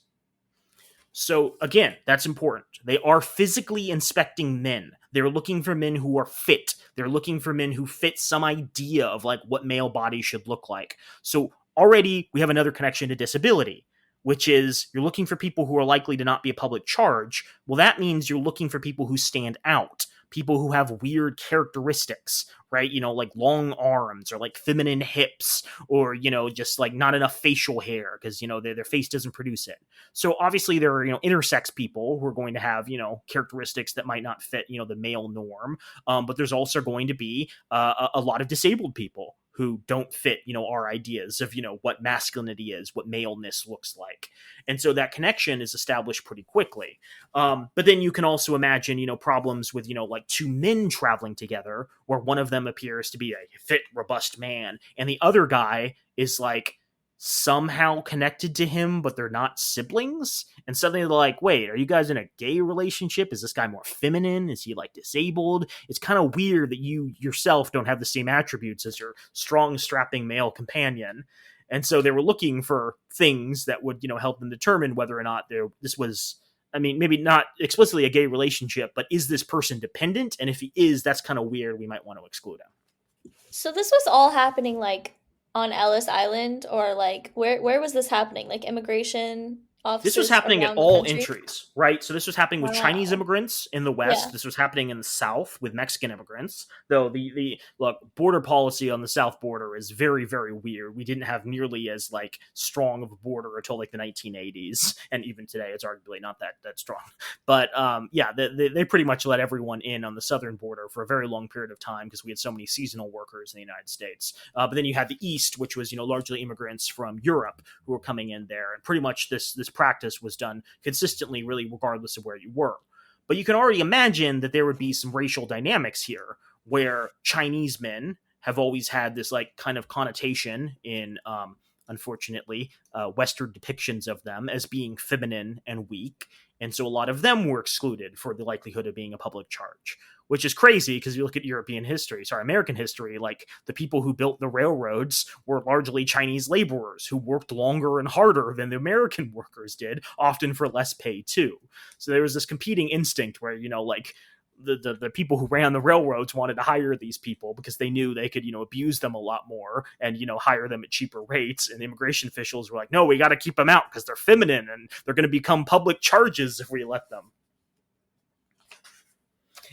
So again, that's important. They are physically inspecting men. They're looking for men who are fit. They're looking for men who fit some idea of like what male bodies should look like. So already we have another connection to disability, which is you're looking for people who are likely to not be a public charge. Well, that means you're looking for people who stand out, people who have weird characteristics, right? Like long arms or like feminine hips or, just like not enough facial hair because, their face doesn't produce it. So obviously there are, intersex people who are going to have, characteristics that might not fit, the male norm. But there's also going to be a lot of disabled people who don't fit, our ideas of, what masculinity is, what maleness looks like. And so that connection is established pretty quickly. But then you can also imagine, problems with, like two men traveling together where one of them appears to be a fit, robust man and the other guy is like somehow connected to him, but they're not siblings. And suddenly they're like, wait, are you guys in a gay relationship? Is this guy more feminine? Is he like disabled? It's kind of weird that you yourself don't have the same attributes as your strong, strapping male companion. And so they were looking for things that would, help them determine whether or not this was, I mean, maybe not explicitly a gay relationship, but is this person dependent? And if he is, that's kind of weird. We might want to exclude him. So this was all happening like on Ellis Island, or like where was this happening? Like immigration This was offices happening at around the all country? entries, right? So this was happening with Chinese Wow. immigrants in the West. Yeah. This was happening in the South with Mexican immigrants. Though the look, border policy on the South border is very, very weird. We didn't have nearly as like strong of a border until like the 1980s, and even today it's arguably not that strong. But yeah, they pretty much let everyone in on the southern border for a very long period of time because we had so many seasonal workers in the United States. But then you had the East, which was largely immigrants from Europe who were coming in there, and pretty much this practice was done consistently, really, regardless of where you were. But you can already imagine that there would be some racial dynamics here where Chinese men have always had this like kind of connotation in unfortunately Western depictions of them as being feminine and weak, and so a lot of them were excluded for the likelihood of being a public charge, which is crazy because you look at American history, like the people who built the railroads were largely Chinese laborers who worked longer and harder than the American workers did, often for less pay too. So there was this competing instinct where, like the people who ran the railroads wanted to hire these people because they knew they could, abuse them a lot more and, hire them at cheaper rates. And the immigration officials were like, no, we got to keep them out because they're feminine and they're going to become public charges if we let them.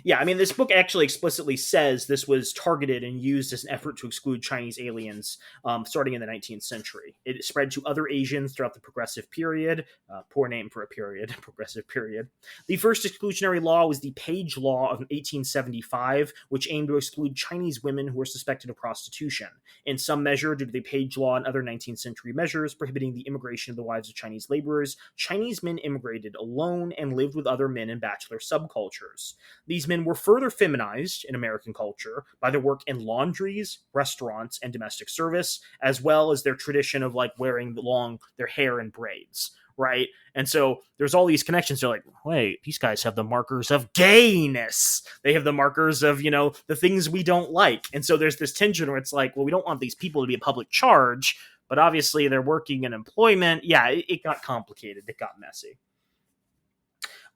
Yeah, I mean, this book actually explicitly says this was targeted and used as an effort to exclude Chinese aliens starting in the 19th century. It spread to other Asians throughout the Progressive period. Poor name for a period, Progressive period. The first exclusionary law was the Page Law of 1875, which aimed to exclude Chinese women who were suspected of prostitution. In some measure, due to the Page Law and other 19th century measures prohibiting the immigration of the wives of Chinese laborers, Chinese men immigrated alone and lived with other men in bachelor subcultures. These men were further feminized in American culture by their work in laundries, restaurants, and domestic service, as well as their tradition of like wearing their hair in braids, right? And so there's all these connections. They're like, wait, these guys have the markers of gayness. They have the markers of, the things we don't like. And so there's this tension where it's like, well, we don't want these people to be a public charge, but obviously they're working in employment. Yeah, it got complicated. It got messy.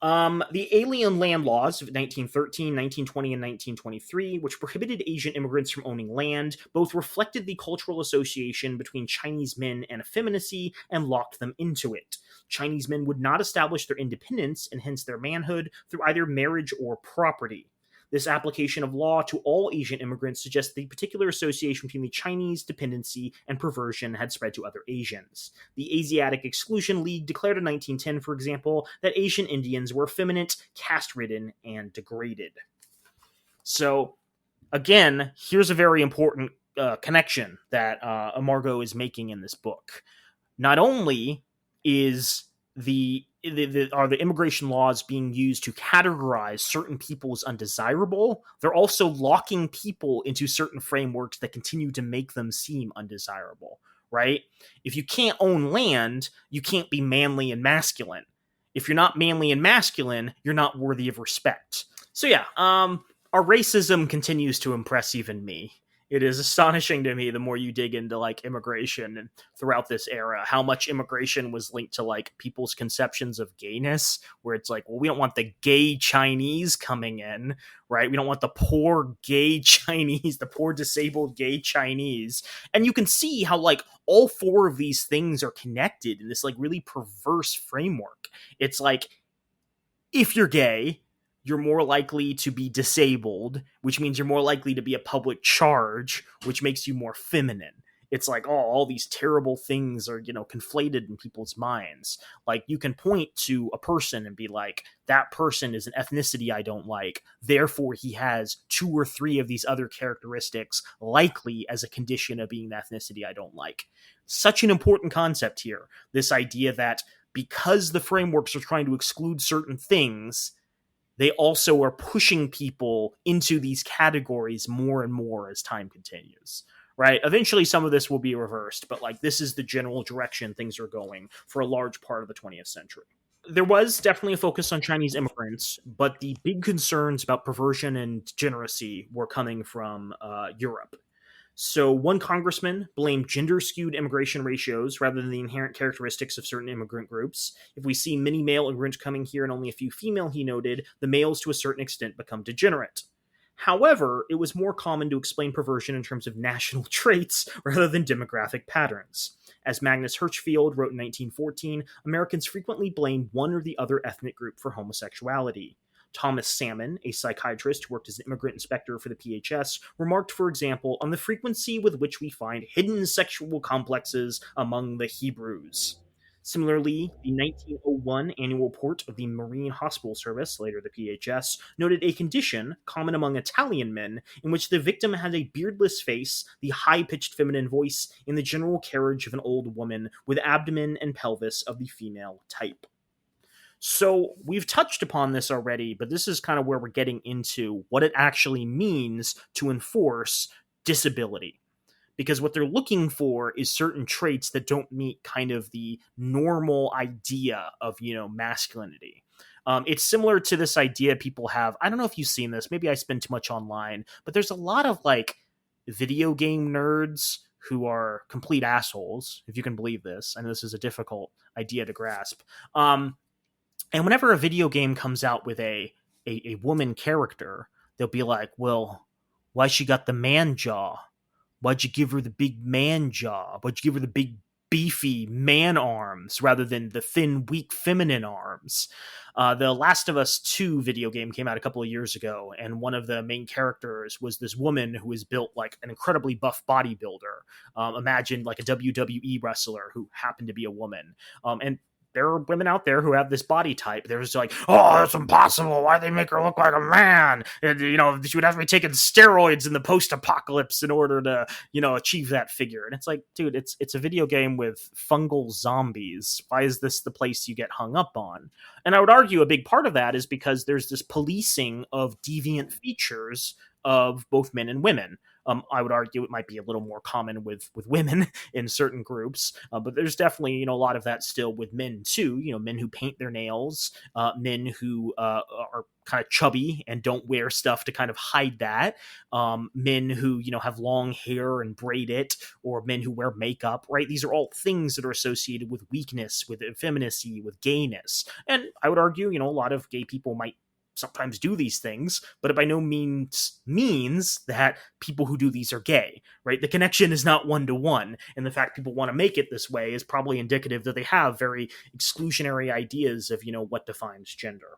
The Alien Land Laws of 1913, 1920, and 1923, which prohibited Asian immigrants from owning land, both reflected the cultural association between Chinese men and effeminacy and locked them into it. Chinese men would not establish their independence and hence their manhood through either marriage or property. This application of law to all Asian immigrants suggests the particular association between the Chinese dependency and perversion had spread to other Asians. The Asiatic Exclusion League declared in 1910, for example, that Asian Indians were effeminate, caste-ridden, and degraded. So, again, here's a very important connection that Margot is making in this book. Not only is are the immigration laws being used to categorize certain people as undesirable, they're also locking people into certain frameworks that continue to make them seem undesirable, right? If you can't own land, you can't be manly and masculine. If you're not manly and masculine, you're not worthy of respect. So yeah, our racism continues to impress even me. It is astonishing to me the more you dig into like immigration and throughout this era, how much immigration was linked to like people's conceptions of gayness, where it's like, well, we don't want the gay Chinese coming in, right? We don't want the poor gay Chinese, the poor disabled gay Chinese. And you can see how like all four of these things are connected in this like really perverse framework. It's like, if you're gay, you're more likely to be disabled, which means you're more likely to be a public charge, which makes you more feminine. It's like, oh, all these terrible things are, conflated in people's minds. Like, you can point to a person and be like, that person is an ethnicity I don't like, therefore he has 2 or 3 of these other characteristics likely as a condition of being the ethnicity I don't like. Such an important concept here. This idea that because the frameworks are trying to exclude certain things, they also are pushing people into these categories more and more as time continues, right? Eventually some of this will be reversed, but like this is the general direction things are going for a large part of the 20th century. There was definitely a focus on Chinese immigrants, but the big concerns about perversion and degeneracy were coming from Europe. So one congressman blamed gender-skewed immigration ratios rather than the inherent characteristics of certain immigrant groups. If we see many male immigrants coming here and only a few female, he noted, the males to a certain extent become degenerate. However, it was more common to explain perversion in terms of national traits rather than demographic patterns. As Magnus Hirschfeld wrote in 1914, Americans frequently blamed one or the other ethnic group for homosexuality. Thomas Salmon, a psychiatrist who worked as an immigrant inspector for the PHS, remarked, for example, on the frequency with which we find hidden sexual complexes among the Hebrews. Similarly, the 1901 annual report of the Marine Hospital Service, later the PHS, noted a condition common among Italian men in which the victim had a beardless face, the high-pitched feminine voice, and the general carriage of an old woman with abdomen and pelvis of the female type. So we've touched upon this already, but this is kind of where we're getting into what it actually means to enforce disability. Because what they're looking for is certain traits that don't meet kind of the normal idea of, masculinity. It's similar to this idea people have. I don't know if you've seen this. Maybe I spend too much online, but there's a lot of like video game nerds who are complete assholes, if you can believe this. I know this is a difficult idea to grasp. And whenever a video game comes out with a woman character, they'll be like, well, why she got the man jaw? Why'd you give her the big man jaw? Why'd you give her the big beefy man arms rather than the thin, weak, feminine arms? The Last of Us 2 video game came out a couple of years ago, and one of the main characters was this woman who was built like an incredibly buff bodybuilder. Imagine like a WWE wrestler who happened to be a woman. And there are women out there who have this body type. They're just like, oh, that's impossible. Why'd they make her look like a man? And, she would have to be taking steroids in the post-apocalypse in order to, achieve that figure. And it's like, dude, it's a video game with fungal zombies. Why is this the place you get hung up on? And I would argue a big part of that is because there's this policing of deviant features of both men and women. I would argue it might be a little more common with women in certain groups, but there's definitely, a lot of that still with men too. Men who paint their nails, men who are kind of chubby and don't wear stuff to kind of hide that, men who, have long hair and braid it, or men who wear makeup, right? These are all things that are associated with weakness, with effeminacy, with gayness. And I would argue, a lot of gay people might sometimes do these things, but it by no means means that people who do these are gay, right? The connection is not one-to-one, and the fact people want to make it this way is probably indicative that they have very exclusionary ideas of, what defines gender.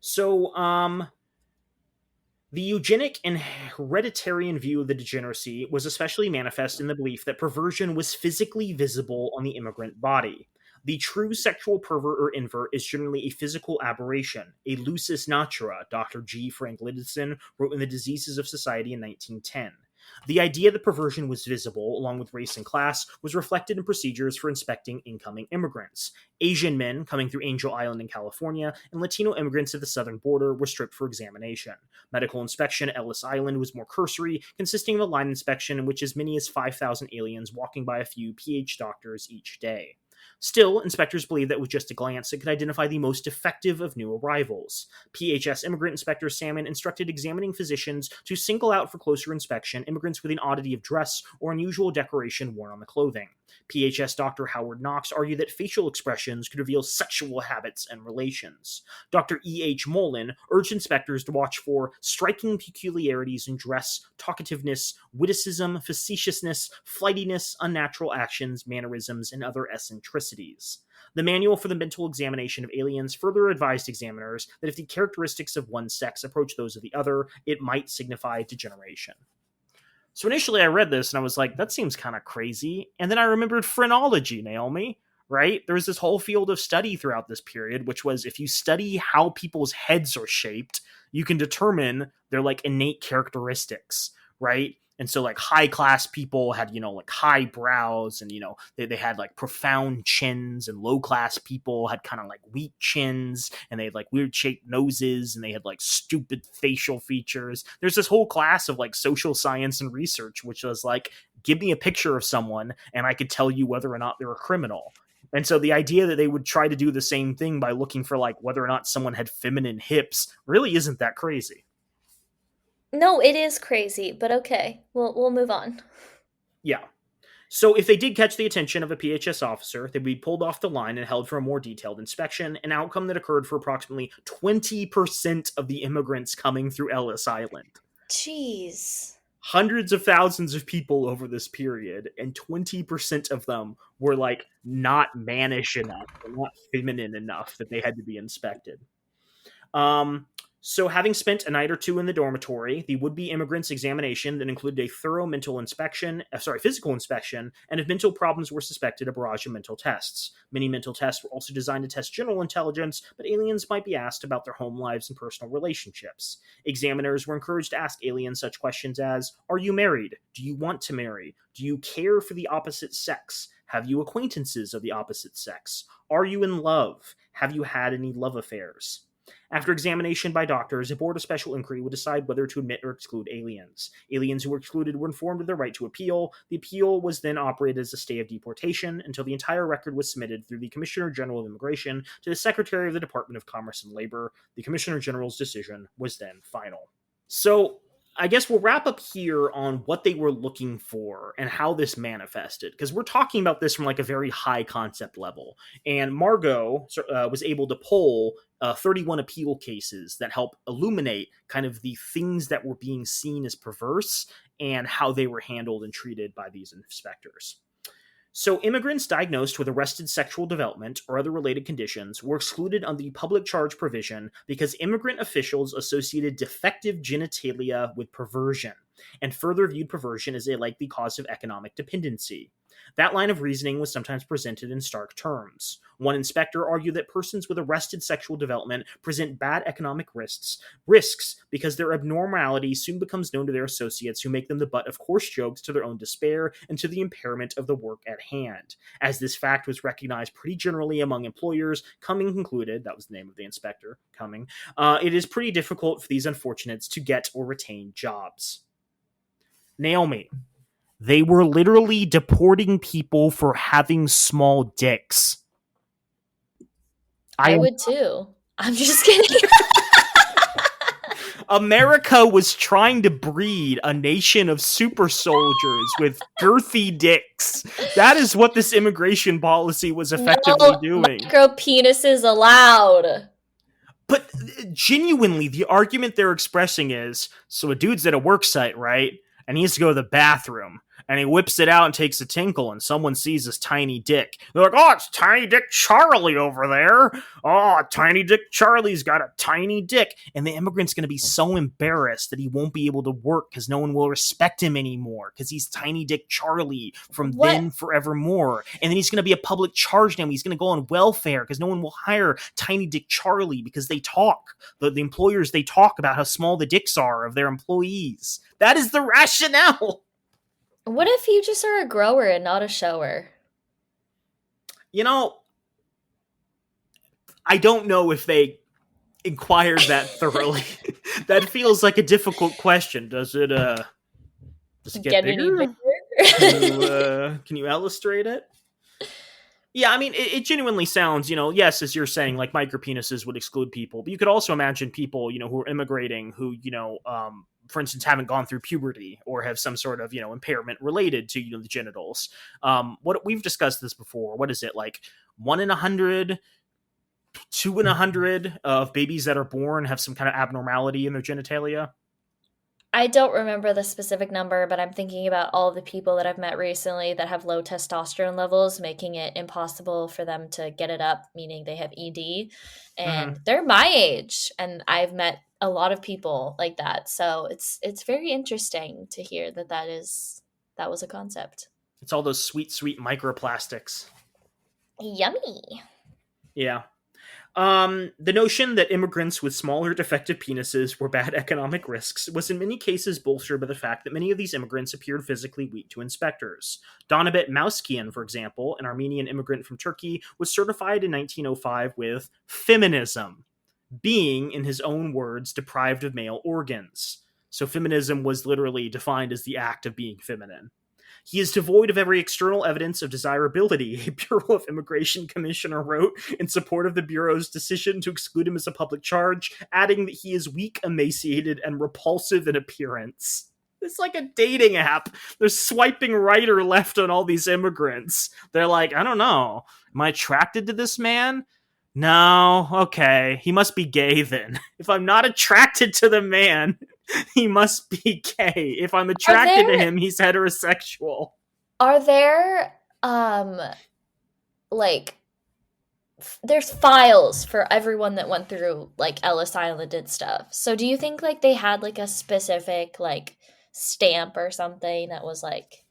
So, The eugenic and hereditarian view of the degeneracy was especially manifest in the belief that perversion was physically visible on the immigrant body. The true sexual pervert or invert is generally a physical aberration, a lusus natura, Dr. G. Frank Lidison wrote in The Diseases of Society in 1910. The idea that perversion was visible, along with race and class, was reflected in procedures for inspecting incoming immigrants. Asian men coming through Angel Island in California and Latino immigrants at the southern border were stripped for examination. Medical inspection at Ellis Island was more cursory, consisting of a line inspection in which as many as 5,000 aliens walking by a few PH doctors each day. Still, inspectors believed that with just a glance it could identify the most effective of new arrivals. PHS immigrant inspector Salmon instructed examining physicians to single out for closer inspection immigrants with an oddity of dress or unusual decoration worn on the clothing. PHS Dr. Howard Knox argued that facial expressions could reveal sexual habits and relations. Dr. E.H. Mullen urged inspectors to watch for striking peculiarities in dress, talkativeness, witticism, facetiousness, flightiness, unnatural actions, mannerisms, and other eccentricities. The Manual for the Mental Examination of Aliens further advised examiners that if the characteristics of one sex approach those of the other, it might signify degeneration. So initially I read this and I was like, that seems kind of crazy. And then I remembered phrenology, Naomi, right? There was this whole field of study throughout this period, which was if you study how people's heads are shaped, you can determine their like innate characteristics, right? And so like high class people had, like high brows and, they had like profound chins, and low class people had kind of like weak chins, and they had like weird shaped noses, and they had like stupid facial features. There's this whole class of like social science and research, which was like, give me a picture of someone and I could tell you whether or not they're a criminal. And so the idea that they would try to do the same thing by looking for like whether or not someone had feminine hips really isn't that crazy. No, it is crazy, but okay. We'll move on. Yeah. So if they did catch the attention of a PHS officer, they'd be pulled off the line and held for a more detailed inspection, an outcome that occurred for approximately 20% of the immigrants coming through Ellis Island. Jeez. Hundreds of thousands of people over this period, and 20% of them were like not mannish enough, or not feminine enough that they had to be inspected. So having spent a night or two in the dormitory, the would-be immigrants' examination that included a thorough physical inspection, and if mental problems were suspected, a barrage of mental tests. Many mental tests were also designed to test general intelligence, but aliens might be asked about their home lives and personal relationships. Examiners were encouraged to ask aliens such questions as, are you married? Do you want to marry? Do you care for the opposite sex? Have you acquaintances of the opposite sex? Are you in love? Have you had any love affairs? After examination by doctors, a board of special inquiry would decide whether to admit or exclude aliens. Aliens who were excluded were informed of their right to appeal. The appeal was then operated as a stay of deportation until the entire record was submitted through the Commissioner General of Immigration to the Secretary of the Department of Commerce and Labor. The Commissioner General's decision was then final. So, I guess we'll wrap up here on what they were looking for and how this manifested, because we're talking about this from like a very high concept level. And Margot was able to pull 31 appeal cases that help illuminate kind of the things that were being seen as perverse and how they were handled and treated by these inspectors. So immigrants diagnosed with arrested sexual development or other related conditions were excluded under the public charge provision because immigrant officials associated defective genitalia with perversion and further viewed perversion as a likely cause of economic dependency. That line of reasoning was sometimes presented in stark terms. One inspector argued that persons with arrested sexual development present bad economic risks because their abnormality soon becomes known to their associates, who make them the butt of coarse jokes to their own despair and to the impairment of the work at hand. As this fact was recognized pretty generally among employers, Cumming concluded, that was the name of the inspector, Cumming, it is pretty difficult for these unfortunates to get or retain jobs. Naomi, they were literally deporting people for having small dicks. I would too. I'm just kidding. America was trying to breed a nation of super soldiers with girthy dicks. That is what this immigration policy was effectively doing. Micro penises allowed. But genuinely, the argument they're expressing is, so a dude's at a work site, right? And he has to go to the bathroom. And he whips it out and takes a tinkle, and someone sees his tiny dick. They're like, oh, it's Tiny Dick Charlie over there. Oh, Tiny Dick Charlie's got a tiny dick. And the immigrant's going to be so embarrassed that he won't be able to work because no one will respect him anymore because he's Tiny Dick Charlie from What? then forevermore. And then he's going to be a public charge now. He's going to go on welfare because no one will hire Tiny Dick Charlie because they talk. The employers, they talk about how small the dicks are of their employees. That is the rationale. What if you just are a grower and not a shower? You know, I don't know if they inquired that thoroughly. That feels like a difficult question. Does it get bigger? Can you illustrate it? Yeah, I mean, it genuinely sounds, yes, as you're saying, like micropenises would exclude people, but you could also imagine people, who are immigrating who, for instance, haven't gone through puberty or have some sort of, impairment related to, the genitals. What we've discussed this before. What is it, like 1 in 100, 2 in 100 of babies that are born have some kind of abnormality in their genitalia? I don't remember the specific number, but I'm thinking about all the people that I've met recently that have low testosterone levels, making it impossible for them to get it up, meaning they have ED. And they're my age, and I've met a lot of people like that. So it's very interesting to hear that was a concept. It's all those sweet, sweet microplastics. Yummy. Yeah. The notion that immigrants with smaller defective penises were bad economic risks was in many cases bolstered by the fact that many of these immigrants appeared physically weak to inspectors. Donabet Mauskian, for example, an Armenian immigrant from Turkey, was certified in 1905 with feminism, being, in his own words, deprived of male organs. So feminism was literally defined as the act of being feminine. He is devoid of every external evidence of desirability, a Bureau of Immigration commissioner wrote in support of the Bureau's decision to exclude him as a public charge, adding that he is weak, emaciated, and repulsive in appearance. It's like a dating app. They're swiping right or left on all these immigrants. They're like, I don't know. Am I attracted to this man? No, okay. He must be gay then. If I'm not attracted to the man, he must be gay. If I'm attracted to him, he's heterosexual. Are there, like, there's files for everyone that went through, like, Ellis Island and stuff. So do you think, like, they had, like, a specific, like, stamp or something that was, like,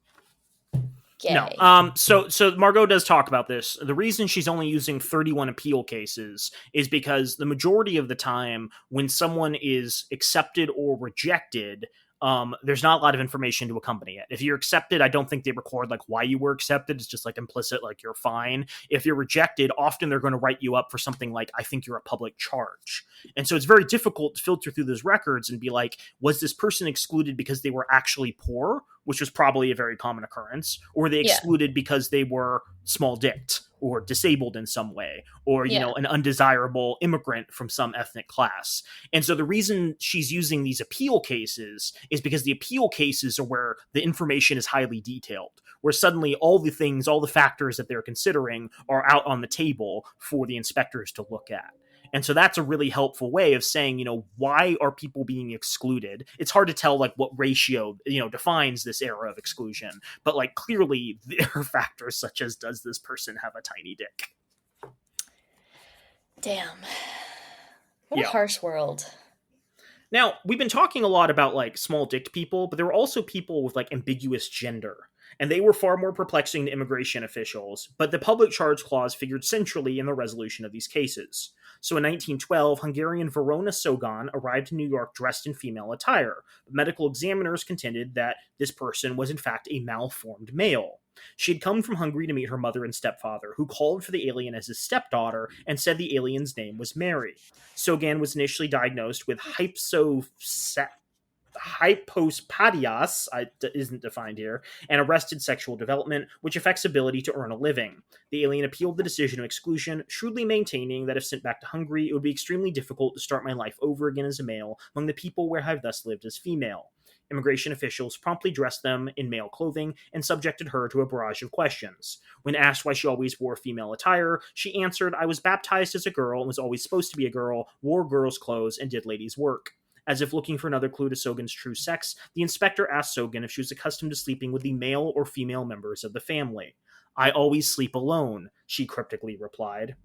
gay? No. So Margot does talk about this. The reason she's only using 31 appeal cases is because the majority of the time when someone is accepted or rejected, there's not a lot of information to accompany it. If you're accepted, I don't think they record like why you were accepted. It's just like implicit, like you're fine. If you're rejected, often they're going to write you up for something like, I think you're a public charge. And so it's very difficult to filter through those records and be like, was this person excluded because they were actually poor, which was probably a very common occurrence, or were they excluded because they were small-dicked or disabled in some way, or, an undesirable immigrant from some ethnic class. And so the reason she's using these appeal cases is because the appeal cases are where the information is highly detailed, where suddenly all the factors that they're considering are out on the table for the inspectors to look at. And so that's a really helpful way of saying, why are people being excluded? It's hard to tell like what ratio, defines this era of exclusion, but like clearly there are factors such as, does this person have a tiny dick? Damn. What a harsh world. Now, we've been talking a lot about like small dicked people, but there were also people with like ambiguous gender. And they were far more perplexing to immigration officials, but the public charge clause figured centrally in the resolution of these cases. So in 1912, Hungarian Verona Sogan arrived in New York dressed in female attire. Medical examiners contended that this person was in fact a malformed male. She had come from Hungary to meet her mother and stepfather, who called for the alien as his stepdaughter and said the alien's name was Mary. Sogan was initially diagnosed with hypospadias, isn't defined here, and arrested sexual development, which affects ability to earn a living. The alien appealed the decision of exclusion, shrewdly maintaining that if sent back to Hungary, it would be extremely difficult to start my life over again as a male among the people where I've thus lived as female. Immigration officials promptly dressed them in male clothing and subjected her to a barrage of questions. When asked why she always wore female attire, she answered, I was baptized as a girl and was always supposed to be a girl, wore girls' clothes, and did ladies' work. As if looking for another clue to Sogin's true sex, the inspector asked Sogin if she was accustomed to sleeping with the male or female members of the family. I always sleep alone, she cryptically replied.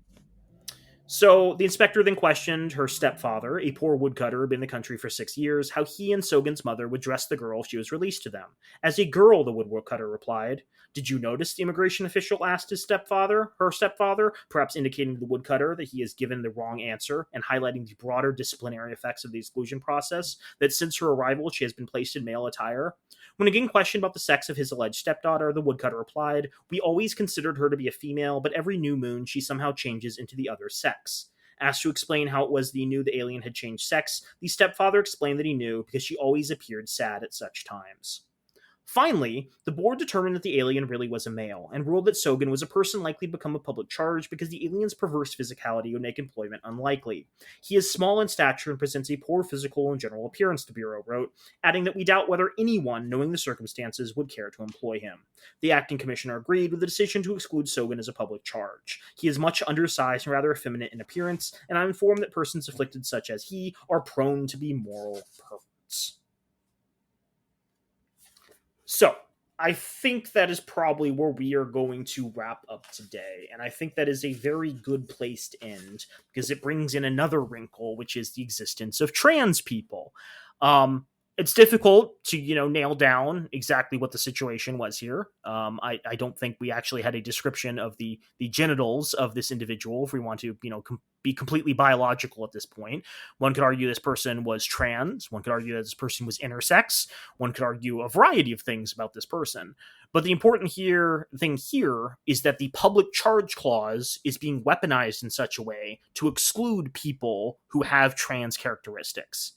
So the inspector then questioned her stepfather, a poor woodcutter who had been in the country for 6 years, how he and Sogin's mother would dress the girl if she was released to them. As a girl, the woodcutter replied. Did you notice, the immigration official asked her stepfather, perhaps indicating to the woodcutter that he has given the wrong answer and highlighting the broader disciplinary effects of the exclusion process, that since her arrival she has been placed in male attire? When again questioned about the sex of his alleged stepdaughter, the woodcutter replied, we always considered her to be a female, but every new moon she somehow changes into the other sex. Asked to explain how it was that he knew the alien had changed sex, the stepfather explained that he knew because she always appeared sad at such times. Finally, the board determined that the alien really was a male, and ruled that Sogin was a person likely to become a public charge because the alien's perverse physicality would make employment unlikely. He is small in stature and presents a poor physical and general appearance, the Bureau wrote, adding that we doubt whether anyone, knowing the circumstances, would care to employ him. The acting commissioner agreed with the decision to exclude Sogin as a public charge. He is much undersized and rather effeminate in appearance, and I'm informed that persons afflicted such as he are prone to be moral perverts. So, I think that is probably where we are going to wrap up today. And I think that is a very good place to end because it brings in another wrinkle, which is the existence of trans people. It's difficult to, nail down exactly what the situation was here. I don't think we actually had a description of the genitals of this individual if we want to, be completely biological at this point. One could argue this person was trans. One could argue that this person was intersex. One could argue a variety of things about this person. But the important thing here is that the public charge clause is being weaponized in such a way to exclude people who have trans characteristics.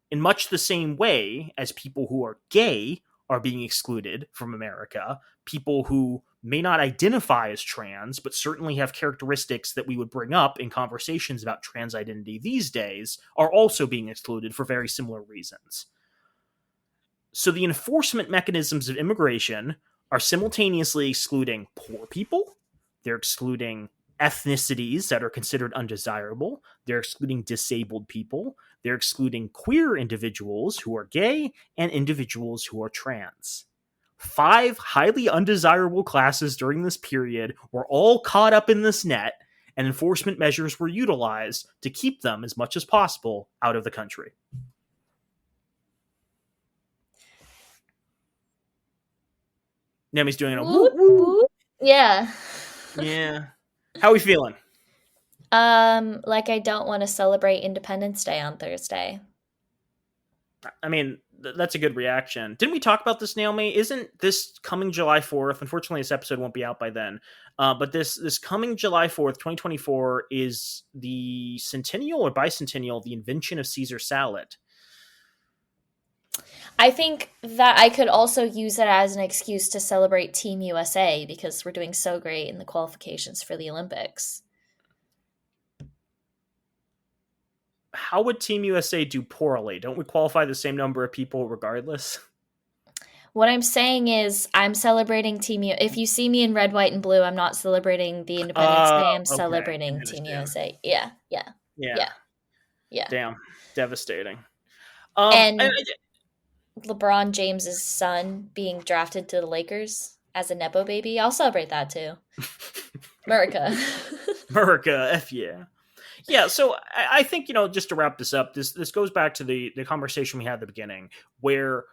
In much the same way as people who are gay are being excluded from America, people who may not identify as trans, but certainly have characteristics that we would bring up in conversations about trans identity these days, are also being excluded for very similar reasons. So the enforcement mechanisms of immigration are simultaneously excluding poor people, they're excluding ethnicities that are considered undesirable, they're excluding disabled people, they're excluding queer individuals who are gay and individuals who are trans. 5 highly undesirable classes during this period were all caught up in this net, and enforcement measures were utilized to keep them as much as possible out of the country. Naomi's doing a woo woo. Yeah. Yeah. How are we feeling? Like I don't want to celebrate Independence Day on Thursday. I mean, that's a good reaction. Didn't we talk about this, Naomi? Isn't this coming July 4th? Unfortunately, this episode won't be out by then. But this coming July 4th, 2024, is the centennial or bicentennial of the invention of Caesar salad. I think that I could also use it as an excuse to celebrate Team USA because we're doing so great in the qualifications for the Olympics. How would Team USA do poorly? Don't we qualify the same number of people regardless? What I'm saying is I'm celebrating Team USA. If you see me in red, white, and blue, I'm not celebrating the Independence Day. I'm celebrating Team USA. Yeah. Damn. Devastating. And LeBron James's son being drafted to the Lakers as a Nepo baby. I'll celebrate that too. America. America, F yeah. Yeah, so I think, just to wrap this up, this goes back to the conversation we had at the beginning, where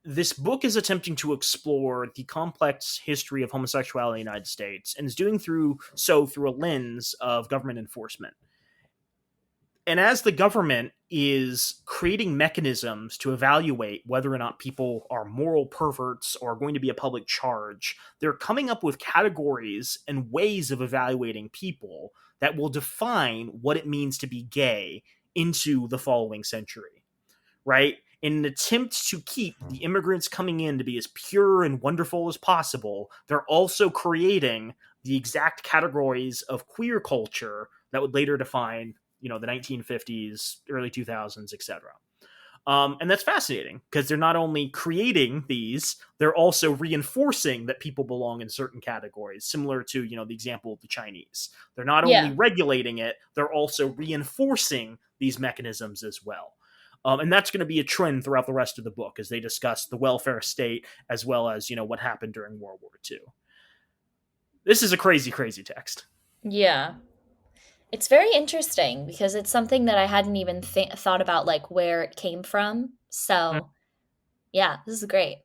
this book is attempting to explore the complex history of homosexuality in the United States, and is doing so through a lens of government enforcement. And as the government is creating mechanisms to evaluate whether or not people are moral perverts or are going to be a public charge, they're coming up with categories and ways of evaluating people that will define what it means to be gay into the following century, right? In an attempt to keep the immigrants coming in to be as pure and wonderful as possible, they're also creating the exact categories of queer culture that would later define the 1950s, early 2000s, etc. And that's fascinating because they're not only creating these, they're also reinforcing that people belong in certain categories, similar to, the example of the Chinese. They're not only regulating it, they're also reinforcing these mechanisms as well. And that's going to be a trend throughout the rest of the book as they discuss the welfare state as well as, what happened during World War II. This is a crazy, crazy text. Yeah. It's very interesting because it's something that I hadn't even thought about, like where it came from. So, yeah, this is great.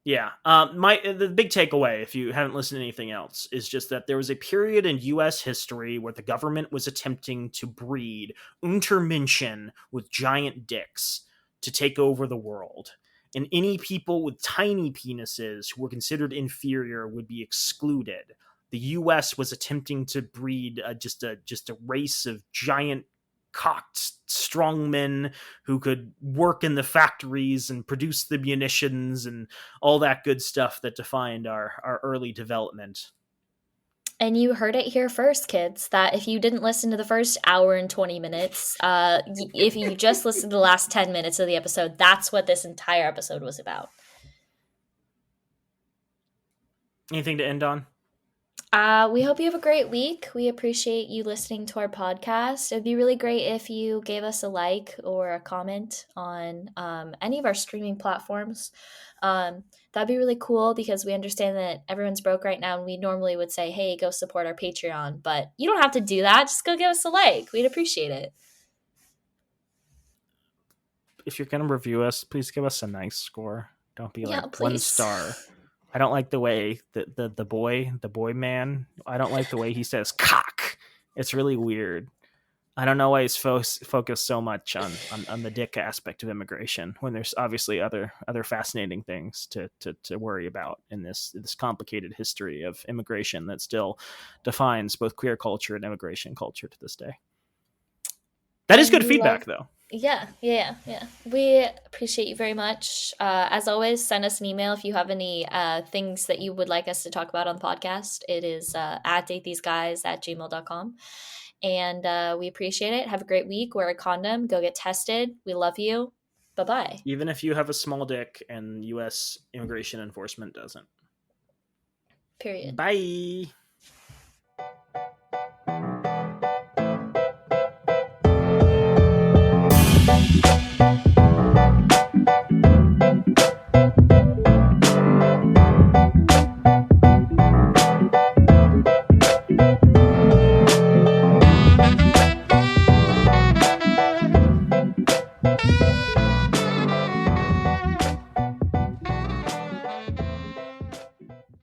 Yeah. The big takeaway, if you haven't listened to anything else, is just that there was a period in U.S. history where the government was attempting to breed Untermenschen with giant dicks to take over the world. And any people with tiny penises who were considered inferior would be excluded. The U.S. was attempting to breed just a race of giant cocked strongmen who could work in the factories and produce the munitions and all that good stuff that defined our early development. And you heard it here first, kids, that if you didn't listen to the first hour and 20 minutes, if you just listened to the last 10 minutes of the episode, that's what this entire episode was about. Anything to end on? We hope you have a great week. We appreciate you listening to our podcast. It'd be really great if you gave us a like or a comment on any of our streaming platforms. That'd be really cool because we understand that everyone's broke right now, and we normally would say, hey, go support our Patreon. But you don't have to do that. Just go give us a like. We'd appreciate it. If you're going to review us, please give us a nice score. Don't be like Please. 1 star. I don't like the way the boy man, I don't like the way he says cock. It's really weird. I don't know why he's focused so much on the dick aspect of immigration when there's obviously other fascinating things to worry about in this complicated history of immigration that still defines both queer culture and immigration culture to this day. That is good feedback, though. Yeah. We appreciate you very much. As always, send us an email if you have any things that you would like us to talk about on the podcast. It is at datetheseguys@gmail.com. And we appreciate it. Have a great week. Wear a condom. Go get tested. We love you. Bye-bye. Even if you have a small dick and U.S. immigration enforcement doesn't. Period. Bye.